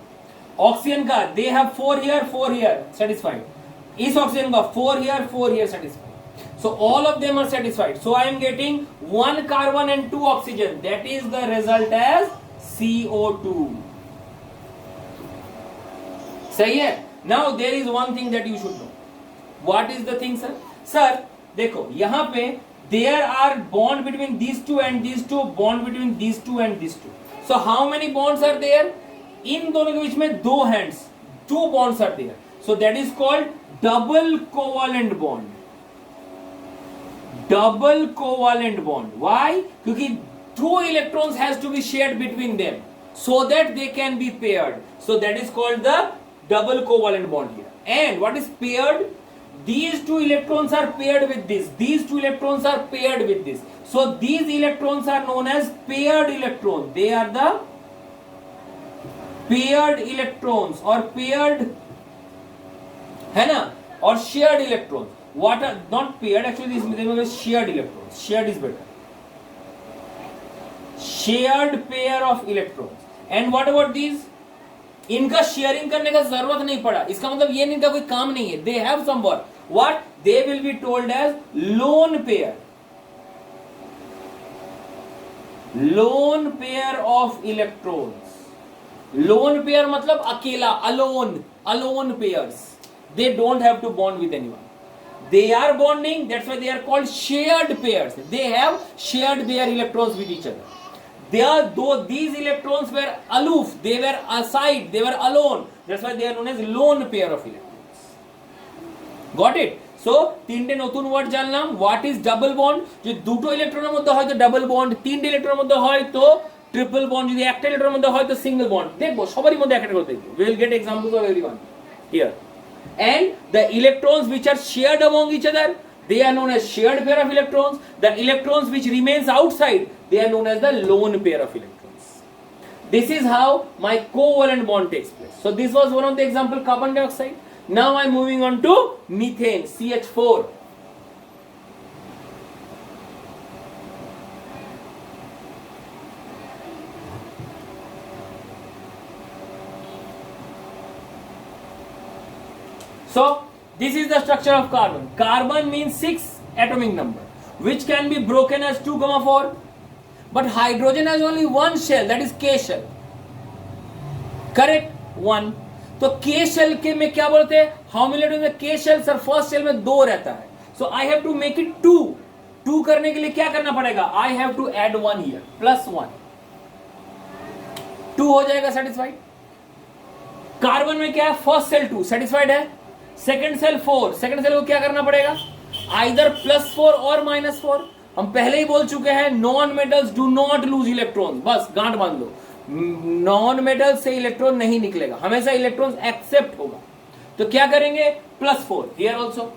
Oxygen का they have 4 here satisfied. इस ऑक्सीजन का 4 here satisfied. So all of them are satisfied. So I am getting 1 carbon and 2 oxygen. That is the result as CO2. सही है? Now there is one thing that you should know. What is the thing, sir? Sir, देखो यहाँ पे there are bond between these two and these two, bond between these two and these two. So how many bonds are there? इन दोनों के बीच में 2 hands, 2 bonds are there. So that is called double covalent bond. Double covalent bond. Why? क्योंकि 2 electrons has to be shared between them so that they can be paired. So that is called the double covalent bond here. And what is paired? These 2 electrons are paired with this. These 2 electrons are paired with this. So these electrons are known as paired electrons. They are the paired electrons or paired, है ना? Or shared electrons. What are not paired? Actually, this is shared electrons. Shared is better. Shared pair of electrons. And what about these? इनका sharing करने का जरूरत नहीं पड़ा. इसका मतलब ये नहीं, इनका कोई काम नहीं है. They have some work. What? They will be told as lone pair. Lone pair of electrons. Lone pair मतलब अकेला, alone pairs. They don't have to bond with anyone. They are bonding. That's why they are called shared pairs. They have shared their electrons with each other. Though these electrons were aloof, they were aside, they were alone. That's why they are known as lone pair of electrons. Got it? So, 3টে নতুন word জানলাম. What is double bond? যদি দুটো ইলেকট্রনের মধ্যে হয় তো double bond, 3টে ইলেকট্রনের মধ্যে হয় তো ট্রিপল বন্ড, যদি একটা ইলেকট্রনের মধ্যে হয় তো সিঙ্গেল বন্ড. দেখবো সবারই মধ্যে একটা করে দেখবো. We will get examples of everyone here. And the electrons which are shared among each other, they are known as shared pair of electrons. The electrons which remains outside, they are known as the lone pair of electrons. This is how my covalent bond takes place. So this was one of the example, carbon dioxide. Now I am moving on to methane, CH4. So this is the structure of carbon. Carbon means 6 atomic number, which can be broken as 2, 4. But hydrogen has only one shell, that is K shell. Correct? 1. तो K shell के में क्या बोलते हैं? How many electrons में K shell? Sir first shell में 2 रहता है. So I have to make it 2. 2 करने के लिए क्या करना पड़ेगा? I have to add 1 here. Plus 1. 2 हो जाएगा satisfied. कार्बन में क्या है? फर्स्ट सेल 2 satisfied है. Second shell 4. सेकेंड सेल को क्या करना पड़ेगा? Either +4 और -4. हम पहले ही बोल चुके हैं non metals do not lose electron. बस गांठ बांध लो. नॉन मेटल से इलेक्ट्रॉन नहीं निकलेगा, हमेशा इलेक्ट्रॉन एक्सेप्ट होगा. तो क्या करेंगे? +4 here also.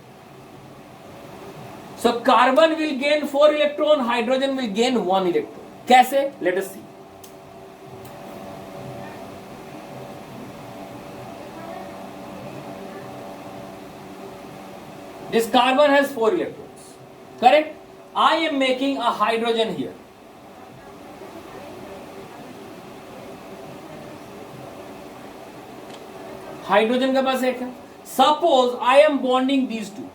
So carbon will gain 4 electron, hydrogen will gain 1 electron. कैसे? Let us see. This carbon has 4 electrons. Correct? I am making a hydrogen here. Hydrogen के पास एक है. Suppose I am bonding these two.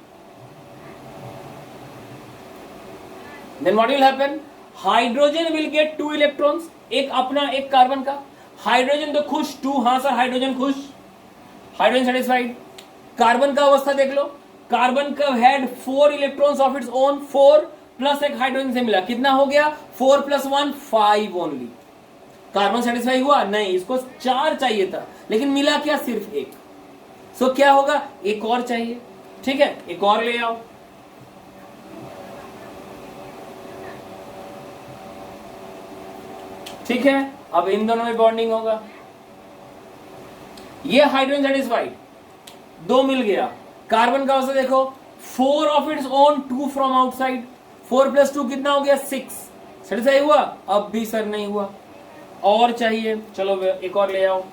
Then what will happen? Hydrogen will get 2 electrons. एक अपना एक carbon का. Hydrogen तो खुश. 2. हाँ सर हाइड्रोजन खुश. Hydrogen satisfied. कार्बन का अवस्था देख लो, कार्बन का had 4 electrons of its own, 4 plus एक हाइड्रोजन से मिला, कितना हो गया 4 + 1 5 ओनली। कार्बन सेटिस्फाई हुआ नहीं, इसको 4 चाहिए था लेकिन मिला क्या सिर्फ एक। सो क्या होगा, एक और चाहिए, ठीक है, एक और ले आओ। ठीक है, अब इन दोनों में बॉन्डिंग होगा, ये हाइड्रोजन सेटिस्फाइड, 2 मिल गया। कार्बन का अवस्था देखो, 4 of its own, 2 from outside, 4 + 2 कितना हो गया 6। सेटिस्फाई हुआ, अब भी सर नहीं हुआ, और चाहिए, चलो एक और ले आओ।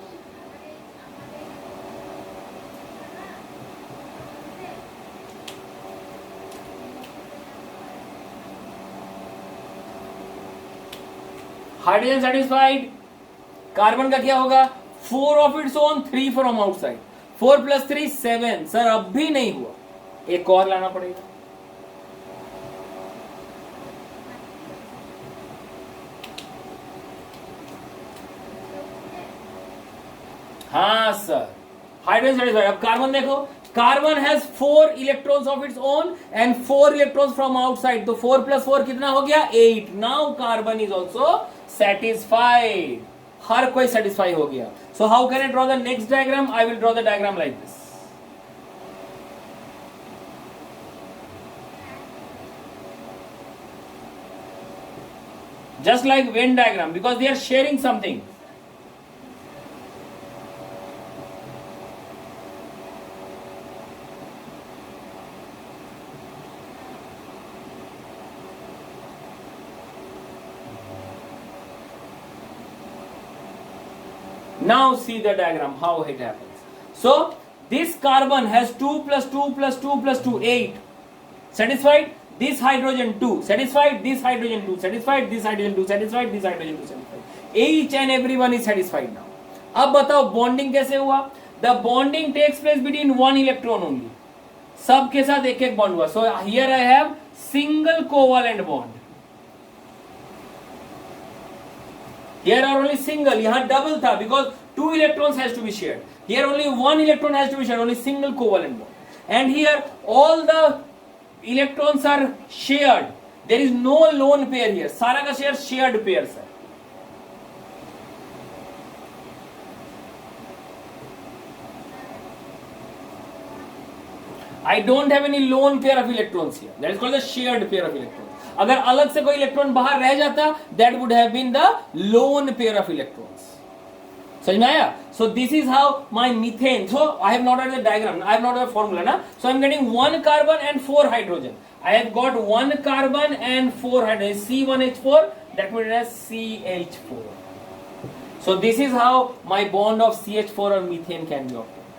हाइड्रोजन सेटिस्फाइड, कार्बन का क्या होगा, 4 of its own, 3 from outside, 4 + 3 7। Sir अब भी नहीं हुआ, एक और लाना पड़ेगा। हाँ सर, हाइड्रोजन सेटिस्फाइड। अब कार्बन देखो, carbon has 4 electrons of its own and 4 electrons from outside, तो 4 + 4 कितना हो गया 8। Now carbon is also satisfied, हर कोई सेटिस्फाई हो गया। So how can I draw the next diagram, I will draw the diagram like this. Just like Venn diagram, because they are sharing something. Now see the diagram, how it happens. So this carbon has 2 + 2 + 2 + 2 8. Satisfied? This hydrogen 2. Satisfied? This hydrogen 2. Satisfied? This hydrogen 2. Satisfied? This hydrogen 2. Satisfied? Each and everyone is satisfied now. अब बताओ bonding कैसे हुआ? The bonding takes place between one electron only. सबके साथ एक एक bond हुआ. So here I have single covalent bond. Here are only single. यहाँ double था because 2 electrons has to be shared. Here only 1 electron has to be shared. Only single covalent bond. And here all the electrons are shared. There is no lone pair here. सारा का share shared pairs है. I don't have any lone pair of electrons here. That is called the shared pair of electrons. अगर अलग से कोई electron बाहर रह जाता, that would have been the lone pair of electrons. समझ में आया? So this is how my methane. So I have not had the diagram. I have not had the formula, na? So I am getting 1 carbon and 4 hydrogen. I have got 1 carbon and 4 hydrogen. C1H4. That means it has CH4. So this is how my bond of CH4 or methane can be obtained.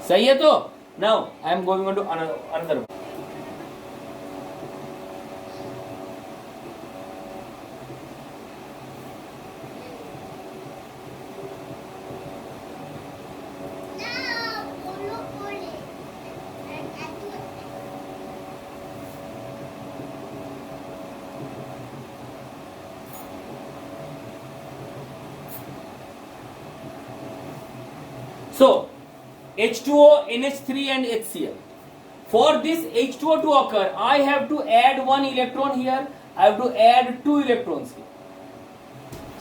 सही है तो? Now I am going on to another one. So H2O, NH3 and HCl. For this H2O to occur, I have to add 1 electron here. I have to add 2 electrons here.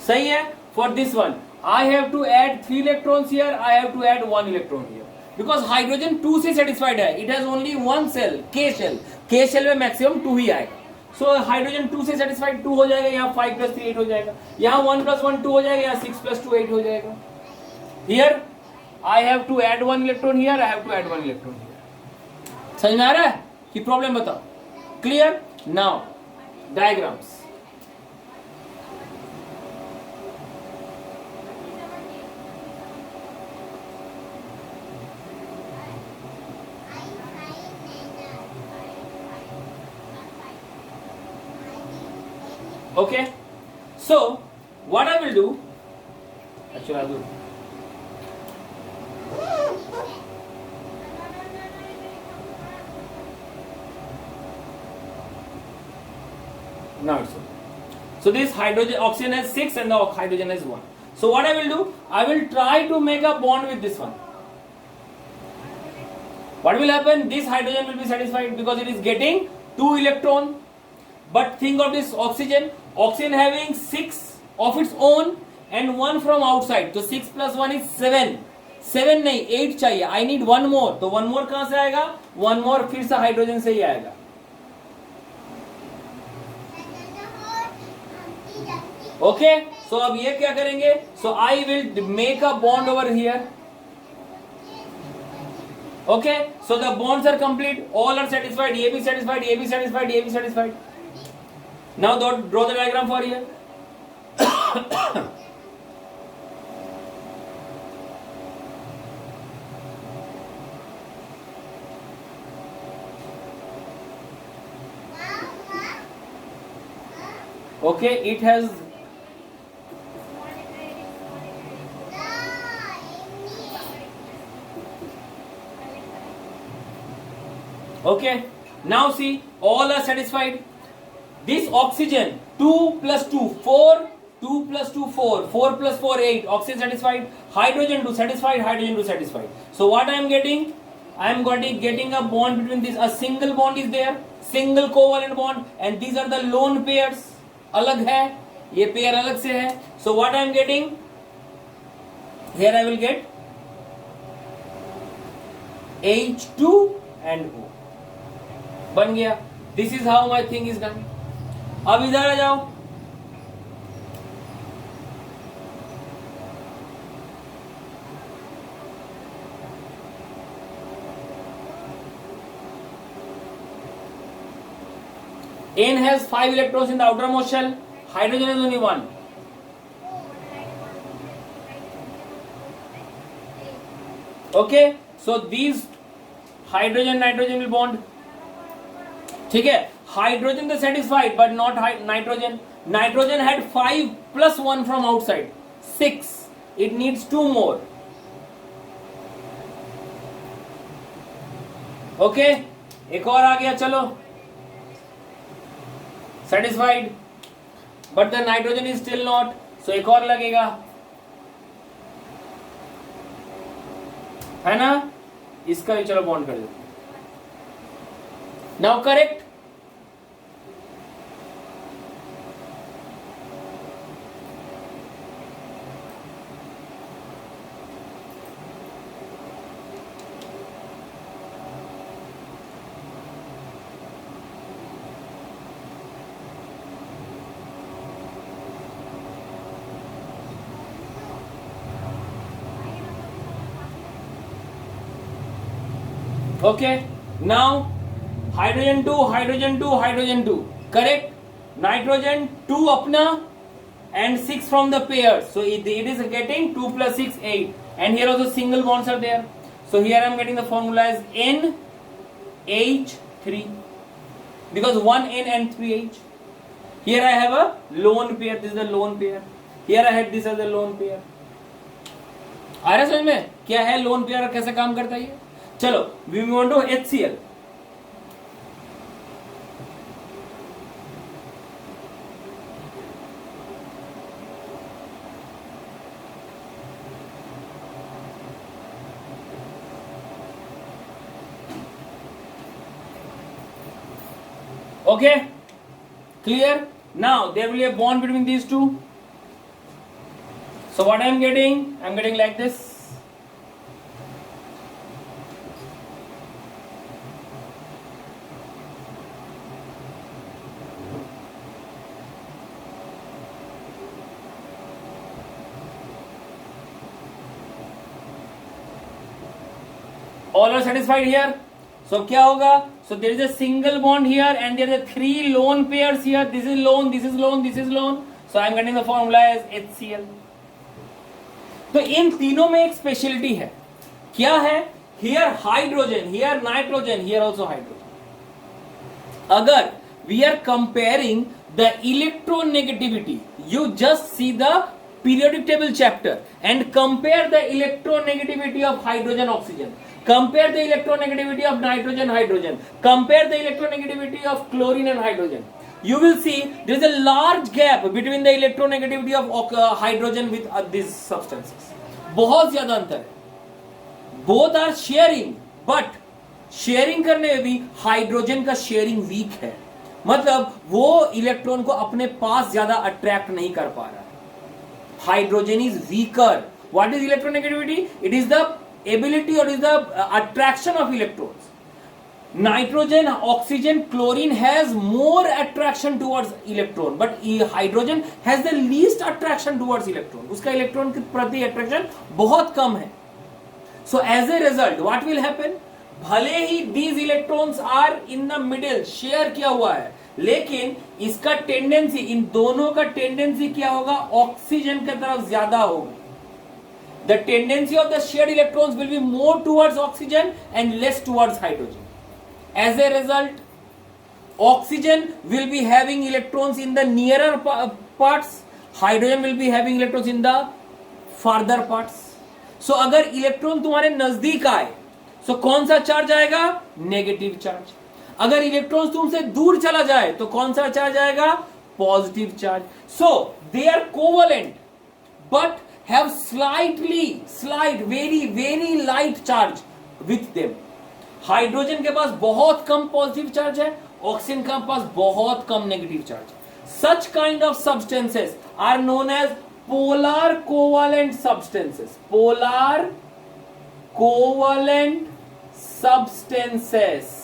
सही है? For this one, I have to add 3 electrons here. I have to add 1 electron here. Because hydrogen 2 से satisfied है. It has only one cell, K shell. K shell में maximum 2 ही आएगा. So hydrogen 2 से satisfied 2 हो जाएगा. यहाँ 5 + 3 8 हो जाएगा. यहाँ 1 + 1 2 हो जाएगा. यहाँ 6 + 2 8 हो जाएगा. Here I have to add 1 electron here. I have to add 1 electron here. समझ में आ रहा है कि प्रॉब्लम बताओ? Clear? Now diagrams. Okay. So what I will do? Actually, I will. Now it's okay. So this hydrogen, oxygen has 6 and the hydrogen has 1. So what I will do? I will try to make a bond with this one. What will happen? This hydrogen will be satisfied because it is getting 2 electron. But think of this oxygen. Oxygen having 6 of its own and 1 from outside. So 6 plus 1 is 7. 7 नहीं 8 चाहिए. I need 1 more. तो 1 more कहाँ से आएगा? 1 more फिर से hydrogen से ही आएगा. Okay? So अब ये क्या करेंगे? So I will make a bond over here. Okay? So the bonds are complete. All are satisfied. ये भी satisfied. ये भी satisfied. ये भी satisfied. Now draw the diagram for here. Okay, it has okay. Now see, all are satisfied. This oxygen 2 plus 2 4, 2 plus 2 4, 4 plus 4 8. Oxygen satisfied. Hydrogen 2 satisfied. Hydrogen 2 satisfied. So what I am getting? I am getting a bond between this. A single bond is there. Single covalent bond, and these are the lone pairs. अलग है, ये pair अलग से है. So what I am getting? Here I will get H2 and O. बन गया. This is how my thing is done. अब इधर आ जाओ. N has 5 electrons in the outermost shell. Hydrogen has only 1. Okay, so these hydrogen nitrogen will bond. ठीक है, hydrogen is satisfied but not nitrogen. Nitrogen had 5 plus 1 from outside, 6. It needs 2 more. Okay, एक और आ गया. चलो, satisfied, but the nitrogen is still not. So एक और लगेगा, है ना? इसका भी चलो बॉन्ड कर देते. Now correct. Okay, now hydrogen 2, hydrogen 2, hydrogen 2. Correct? Nitrogen 2 अपना and 6 from the pairs. So it is getting 2 plus 6, 8. And here also single bonds are there. So here I am getting the formula as NH3. Because 1N and 3H. Here I have a lone pair. This is the lone pair. Here I had this as a lone pair. आ रहा समझ में क्या है lone pair और कैसे काम करता है ये? चलो, we move on to HCl. Okay, clear? Now there will be a bond between these two. So what I am getting? I am getting like this. All are satisfied here. So क्या होगा? So there is a single bond here and there are 3 lone pairs here. This is lone, this is lone, this is lone. So I am getting the formula as HCl. तो इन तीनों में एक speciality है. क्या है? Here hydrogen, here nitrogen, here also hydrogen. अगर we are comparing the electronegativity, you just see the periodic table chapter and compare the electronegativity of hydrogen oxygen. Compare the electronegativity of nitrogen hydrogen. Compare the electronegativity of chlorine and hydrogen. You will see there is a large gap between the electronegativity of hydrogen with these substances. बहुत ज्यादा अंतर है. Both are sharing, but sharing करने में भी hydrogen का sharing week है, मतलब वो इलेक्ट्रॉन को अपने पास ज्यादा अट्रैक्ट नहीं कर पा रहा है. Hydrogen is weaker. What is electronegativity? It is the ability और is the attraction of electrons. Nitrogen, oxygen, chlorine has more attraction towards electron, but hydrogen has the least attraction towards electron. उसका electron के प्रति attraction बहुत कम है. So as a result, what will happen? भले ही these electrons are in the middle, share किया हुआ है, लेकिन इसका टेंडेंसी, इन दोनों का टेंडेंसी क्या होगा? ऑक्सीजन की तरफ ज्यादा होगी. The tendency of the shared electrons will be more towards oxygen and less towards hydrogen. As a result, oxygen will be having electrons in the nearer parts, hydrogen will be having electrons in the farther parts. So अगर electron तुम्हारे नजदीक आए, so कौन सा charge आएगा? Negative charge. अगर electron तुमसे दूर चला जाए तो कौन सा चार्ज आएगा? Positive charge. So they are covalent but have slight very light charge with them. Hydrogen के पास बहुत कम पॉजिटिव चार्ज है, ऑक्सीजन के पास बहुत कम negative charge. Such kind of substances are known as polar covalent substances. Polar covalent substances.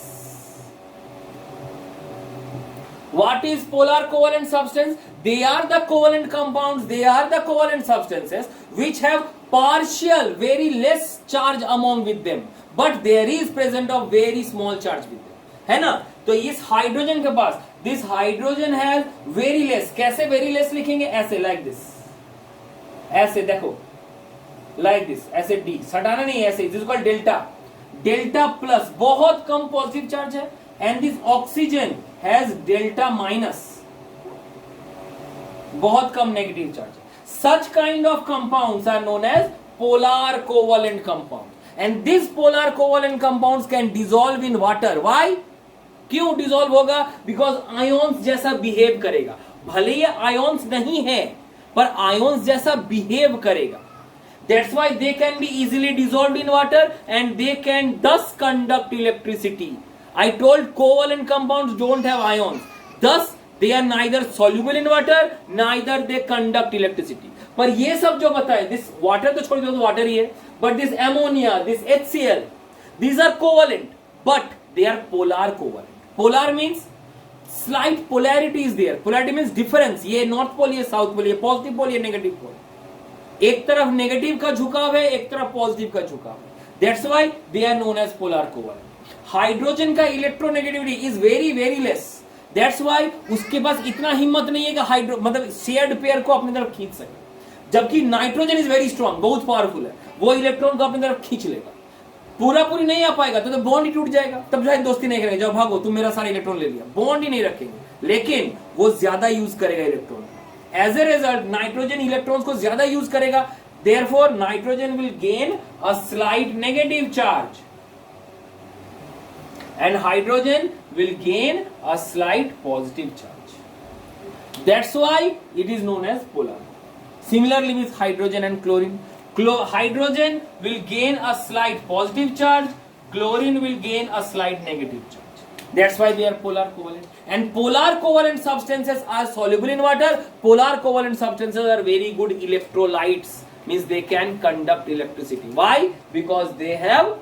What is polar covalent substance? They are the covalent compounds, they are the covalent substances which have partial, very less charge among with them, but there is present of very small charge with them. है ना? तो इस hydrogen के पास this hydrogen has very less. कैसे very less लिखेंगे? ऐसे like this. ऐसे देखो like this. ऐसे D सटाना नहीं, ऐसे. This is called delta. Delta plus बहुत कम पॉजिटिव चार्ज है and this oxygen has delta minus बहुत कम negative charge. Such kind of compounds are known as polar covalent compounds. And these polar covalent compounds can dissolve in water. Why? क्यों dissolve होगा? Because ions जैसा behave करेगा. भले ये ions नहीं है, पर ions जैसा behave करेगा. That's why they can be easily dissolved in water and they can thus conduct electricity. I told covalent compounds don't have ions. Thus they are neither soluble in water, neither they conduct electricity. पर ये सब जो बताए, this water तो छोड़ दो, तो water ही है, but this ammonia, this HCl, these are covalent, but they are polar covalent. Polar means slight polarity is there. Polarity means difference. ये north pole, ये south pole, ये positive pole, ये negative pole. एक तरफ negative का झुकाव है, एक तरफ पॉजिटिव का झुकाव है. That's why they are known as polar covalent. Hydrogen का electronegativity is very less. That's why उसके पास इतना हिम्मत नहीं है कि हाइड्रो मतलब शेयर्ड पेयर को अपनी तरफ खींच सके, जबकि नाइट्रोजन इज वेरी स्ट्रांग, बहुत पावरफुल है, वो इलेक्ट्रॉन को अपनी तरफ खींच लेगा. पूरी नहीं आ पाएगा तो बॉन्ड ही टूट जाएगा, तब शायद दोस्ती नहीं करेंगे, जब भागो तुम मेरा सारा इलेक्ट्रॉन ले लिया, बॉन्ड ही नहीं रखेंगे, लेकिन वो ज्यादा यूज करेगा electron. As a result nitrogen electrons को ज्यादा यूज करेगा, therefore nitrogen will gain a slight negative charge and hydrogen will gain a slight positive charge. That's why it is known as polar. Similarly with hydrogen and chlorine, hydrogen will gain a slight positive charge, chlorine will gain a slight negative charge. That's why they are polar covalent. And polar covalent substances are soluble in water. Polar covalent substances are very good electrolytes, means they can conduct electricity. Why? Because they have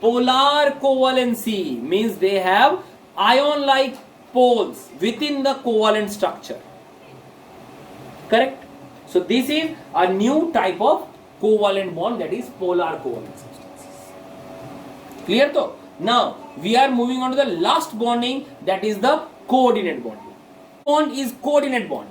polar covalency, means they have ion like poles within the covalent structure. Correct? So this is a new type of covalent bond, that is polar covalent substances. Clear though? Now we are moving on to the last bonding, that is the coordinate bonding. Bond is coordinate bond.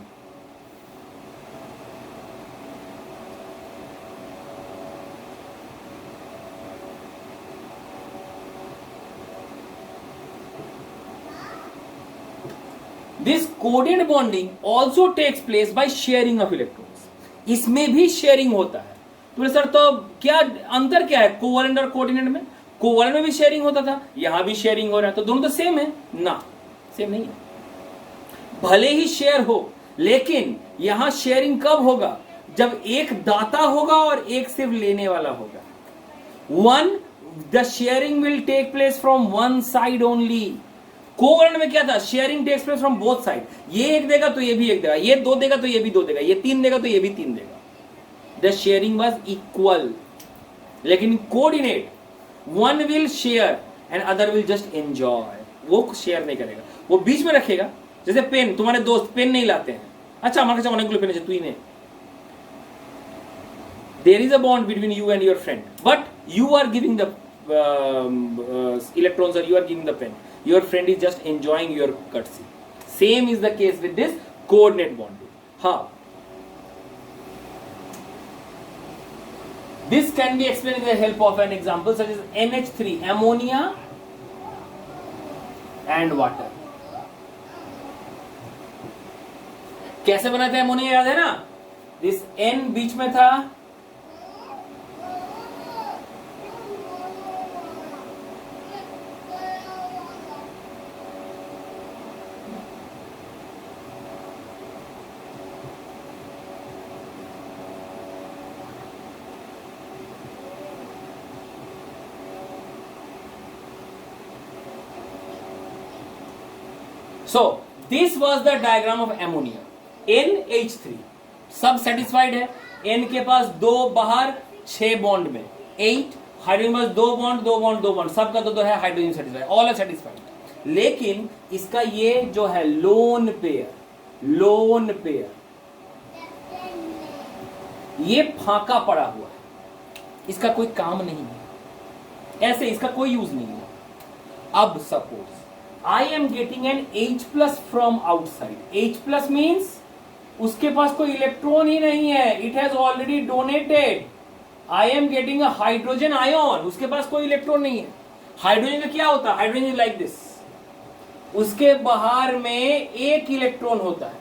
This coordinate bonding also takes place by sharing of electrons. इसमें भी sharing होता है. तो sir तो क्या अंतर क्या है कोवलेंट और कोऑर्डिनेट में? कोवलेंट में भी शेयरिंग होता था, यहां भी शेयरिंग हो रहा है, तो दोनों तो सेम है ना? सेम नहीं है. भले ही शेयर हो, लेकिन यहां शेयरिंग कब होगा? जब एक दाता होगा और एक सिर्फ लेने वाला होगा. One the sharing will take place from one side only. Covalent में क्या था, sharing takes place from both side. ये एक देगा तो ये भी एक देगा, ये दो देगा तो ये भी दो देगा, ये तीन देगा तो ये भी तीन देगा। The sharing was equal. लेकिन coordinate, one will share and other will just enjoy. वो शेयर नहीं करेगा, वो बीच में रखेगा। जैसे पेन, तुम्हारे दोस्त पेन नहीं लाते हैं, अच्छा हमारे काছে অনেকগুলো পেন আছে তুই নে। There is a bond between you and your friend, but you are giving the electrons or you are giving the pen. Your friend is just enjoying your courtesy. Same is the case with this coordinate bonding. How? This can be explained with the help of an example such as NH3, ammonia and water. कैसे बना था ammonia, याद है ना? This N बीच में था, so this was the diagram of ammonia. NH3 सब satisfied है, N के पास दो बाहर 6 बॉन्ड में 8, हाइड्रोजन पास दो बॉन्ड दो बॉन्ड दो बॉन्ड, सबका दो है, hydrogen satisfied, all are satisfied. लेकिन इसका ये जो है लोन पेयर ये फाका पड़ा हुआ है, इसका कोई काम नहीं है, ऐसे इसका कोई यूज नहीं है। अब suppose I am getting an H plus from outside. H plus means उसके पास कोई इलेक्ट्रॉन ही नहीं है, it has already donated. I am getting a hydrogen ion. उसके पास कोई इलेक्ट्रॉन नहीं है। हाइड्रोजन का क्या होता है, हाइड्रोजन लाइक दिस, उसके बाहर में एक इलेक्ट्रॉन होता है।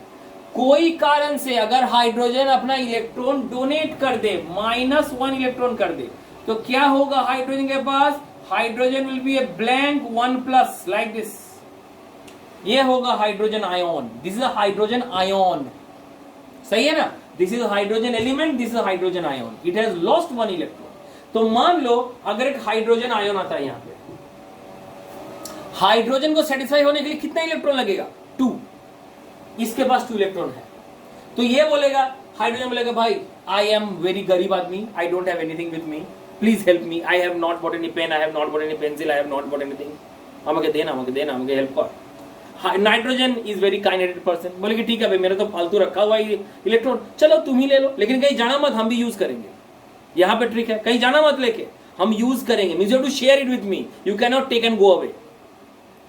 कोई कारण से अगर हाइड्रोजन अपना इलेक्ट्रॉन डोनेट कर दे, -1 इलेक्ट्रॉन कर दे, तो क्या होगा हाइड्रोजन के पास, hydrogen will be a blank 1+ like this. ये होगा hydrogen ion, this is a hydrogen ion, सही है ना? This is hydrogen element, this is hydrogen ion, it has lost 1 electron. तो मान लो अगर एक हाइड्रोजन आयन आता है यहां पे, हाइड्रोजन को सेटिस्फाई होने के लिए कितना इलेक्ट्रॉन लगेगा, 2। इसके पास 2 इलेक्ट्रॉन है, तो ये बोलेगा, हाइड्रोजन बोलेगा भाई आई एम वेरी गरीब आदमी, I don't have anything with me, please help me, I have not bought any pen, I have not bought any pencil, I have not bought anything, हमके देना हमके हेल्प कर। Nitrogen is very kind hearted person, बोले कि ठीक है भाई मेरा तो फालतू रखा हुआ है इलेक्ट्रॉन, चलो तुम ही ले लो, लेकिन कहीं जाना मत, हम भी यूज करेंगे। यहां पे ट्रिक है, कहीं जाना मत लेके, हम यूज करेंगे, means you have to share it with me, you can not take and go away,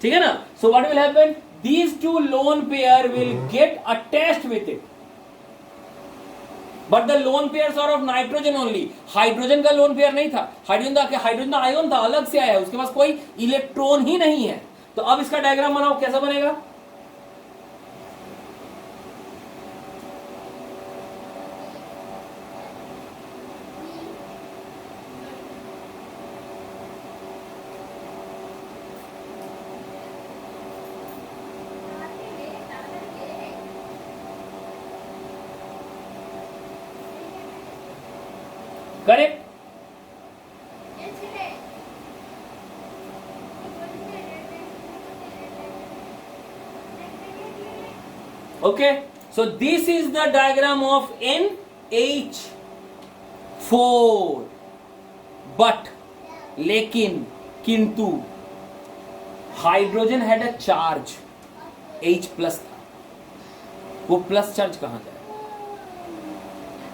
ठीक है ना? So what will happen, these 2 lone pair will get attached with it, but the lone pairs are of nitrogen only. Hydrogen का lone pair नहीं था, hydrogen ion था, अलग से आया है, उसके पास कोई इलेक्ट्रॉन ही नहीं है। तो अब इसका डायग्राम बनाओ, कैसा बनेगा, correct? Okay, so this is the diagram of NH4, but लेकिन किंतु hydrogen had a charge, H plus था, वो प्लस चार्ज कहां गया,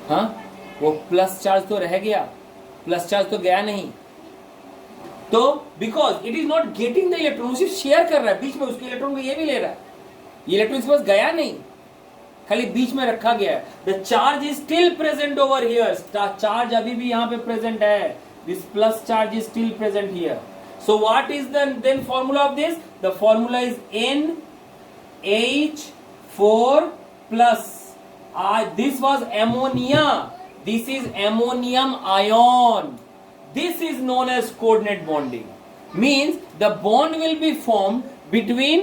हाँ वो प्लस चार्ज तो रह गया, प्लस चार्ज तो गया नहीं, तो because it is not getting the electron, सिर्फ शेयर कर रहा है बीच में, उसके इलेक्ट्रॉन को ये भी ले रहा है, इलेक्ट्रॉन इसके पास गया नहीं, खाली बीच में रखा गया है। The charge is still present over here, charge अभी भी यहां पे प्रेजेंट है, this plus charge is still present here. So what is the then formula of this, the formula is NH4 plus, this was ammonia, this is ammonium ion, this is known as coordinate bonding, means the bond will be formed between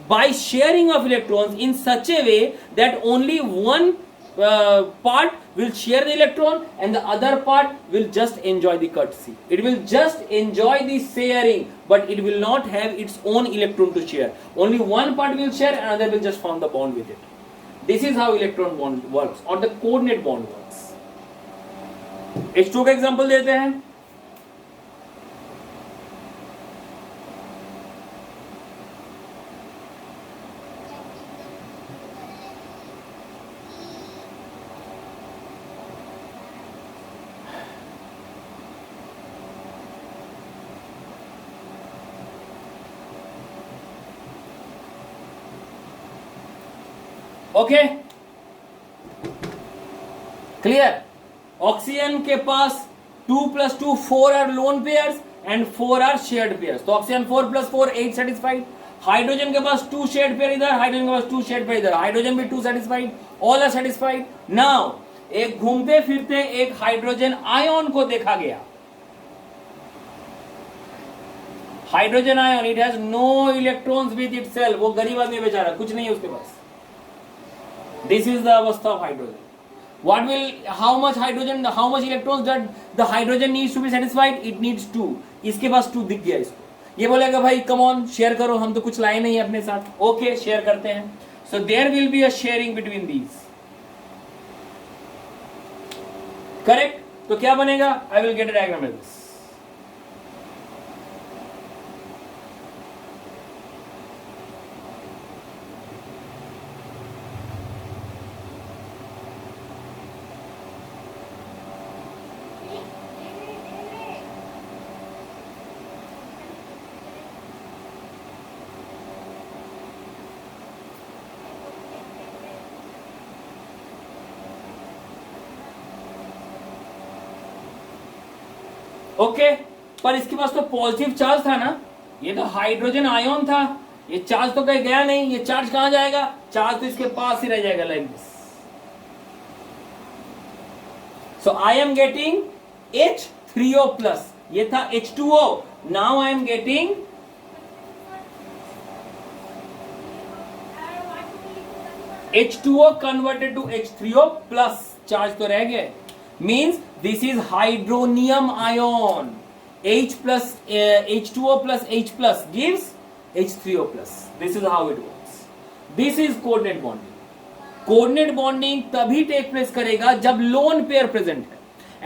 by sharing of electrons in such a way that only one part will share the electron and the other part will just enjoy the courtesy. It will just enjoy the sharing, but it will not have its own electron to share. Only one part will share and another will just form the bond with it. This is how electron bond works or the coordinate bond works. H2 का example देते हैं. Okay, clear. Oxygen के पास 2 + 2 4 are lone pairs and 4 are shared pairs. तो oxygen 4 + 4 8 satisfied. Hydrogen के पास 2 shared pair इधर, hydrogen के पास 2 शेयर्ड पेयर इधर, हाइड्रोजन भी 2 satisfied. All are satisfied. Now एक घूमते फिरते एक हाइड्रोजन आयन को देखा गया. Hydrogen ion, it has no electrons with itself. वो गरीब आदमी बेचारा, कुछ नहीं है उसके पास. This is the अवस्था of hydrogen. What will, how much hydrogen, how much electrons that the hydrogen needs to be satisfied? It needs 2. इसके पास 2 दिख गया इसको. ये बोलेगा भाई कम ऑन शेयर करो, हम तो कुछ लाए नहीं अपने साथ. ओके, शेयर करते हैं. So there will be a sharing between these. Correct? तो क्या बनेगा? I will get a diagram like this. Okay, पर इसके पास तो पॉजिटिव चार्ज था ना. ये तो हाइड्रोजन आयन था. ये चार्ज तो कहीं गया नहीं. ये चार्ज कहां जाएगा? चार्ज तो इसके पास ही रह जाएगा like this. So I am getting H3O plus. ये था H2O. Now I am getting H2O converted to H3O plus. Charge तो रह गए. Means this is hydronium ion. H plus H2O plus H plus gives H3O plus. This is how it works. This is coordinate bonding. Coordinate bonding तभी take place करेगा जब lone pair present है,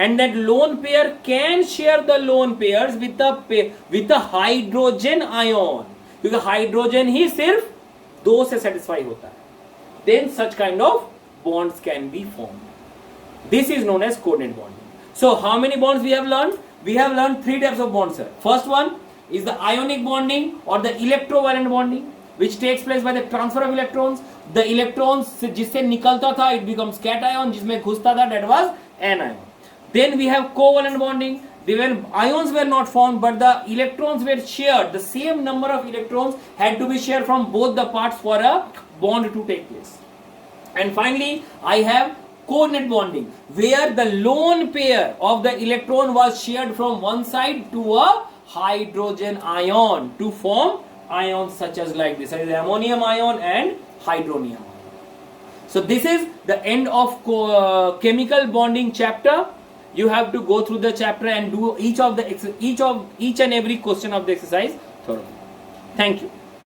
and that lone pair can share the lone pairs with the hydrogen ion. क्योंकि hydrogen ही सिर्फ 2 से satisfy होता है. Then such kind of bonds can be formed. This is known as coordinate bonding. So how many bonds we have learned? We have learned 3 types of bonds, sir. First one is the ionic bonding or the electrovalent bonding, which takes place by the transfer of electrons. The electrons जिससे निकलता था it becomes cation, जिसमें घुसता था that was anion. Then we have covalent bonding. When ions were not formed but the electrons were shared, the same number of electrons had to be shared from both the parts for a bond to take place. And finally I have coordinate bonding, where the lone pair of the electron was shared from one side to a hydrogen ion to form ions such as like this, that is ammonium ion and hydronium ion. So this is the end of chemical bonding chapter. You have to go through the chapter and do each and every question of the exercise thoroughly. Thank you.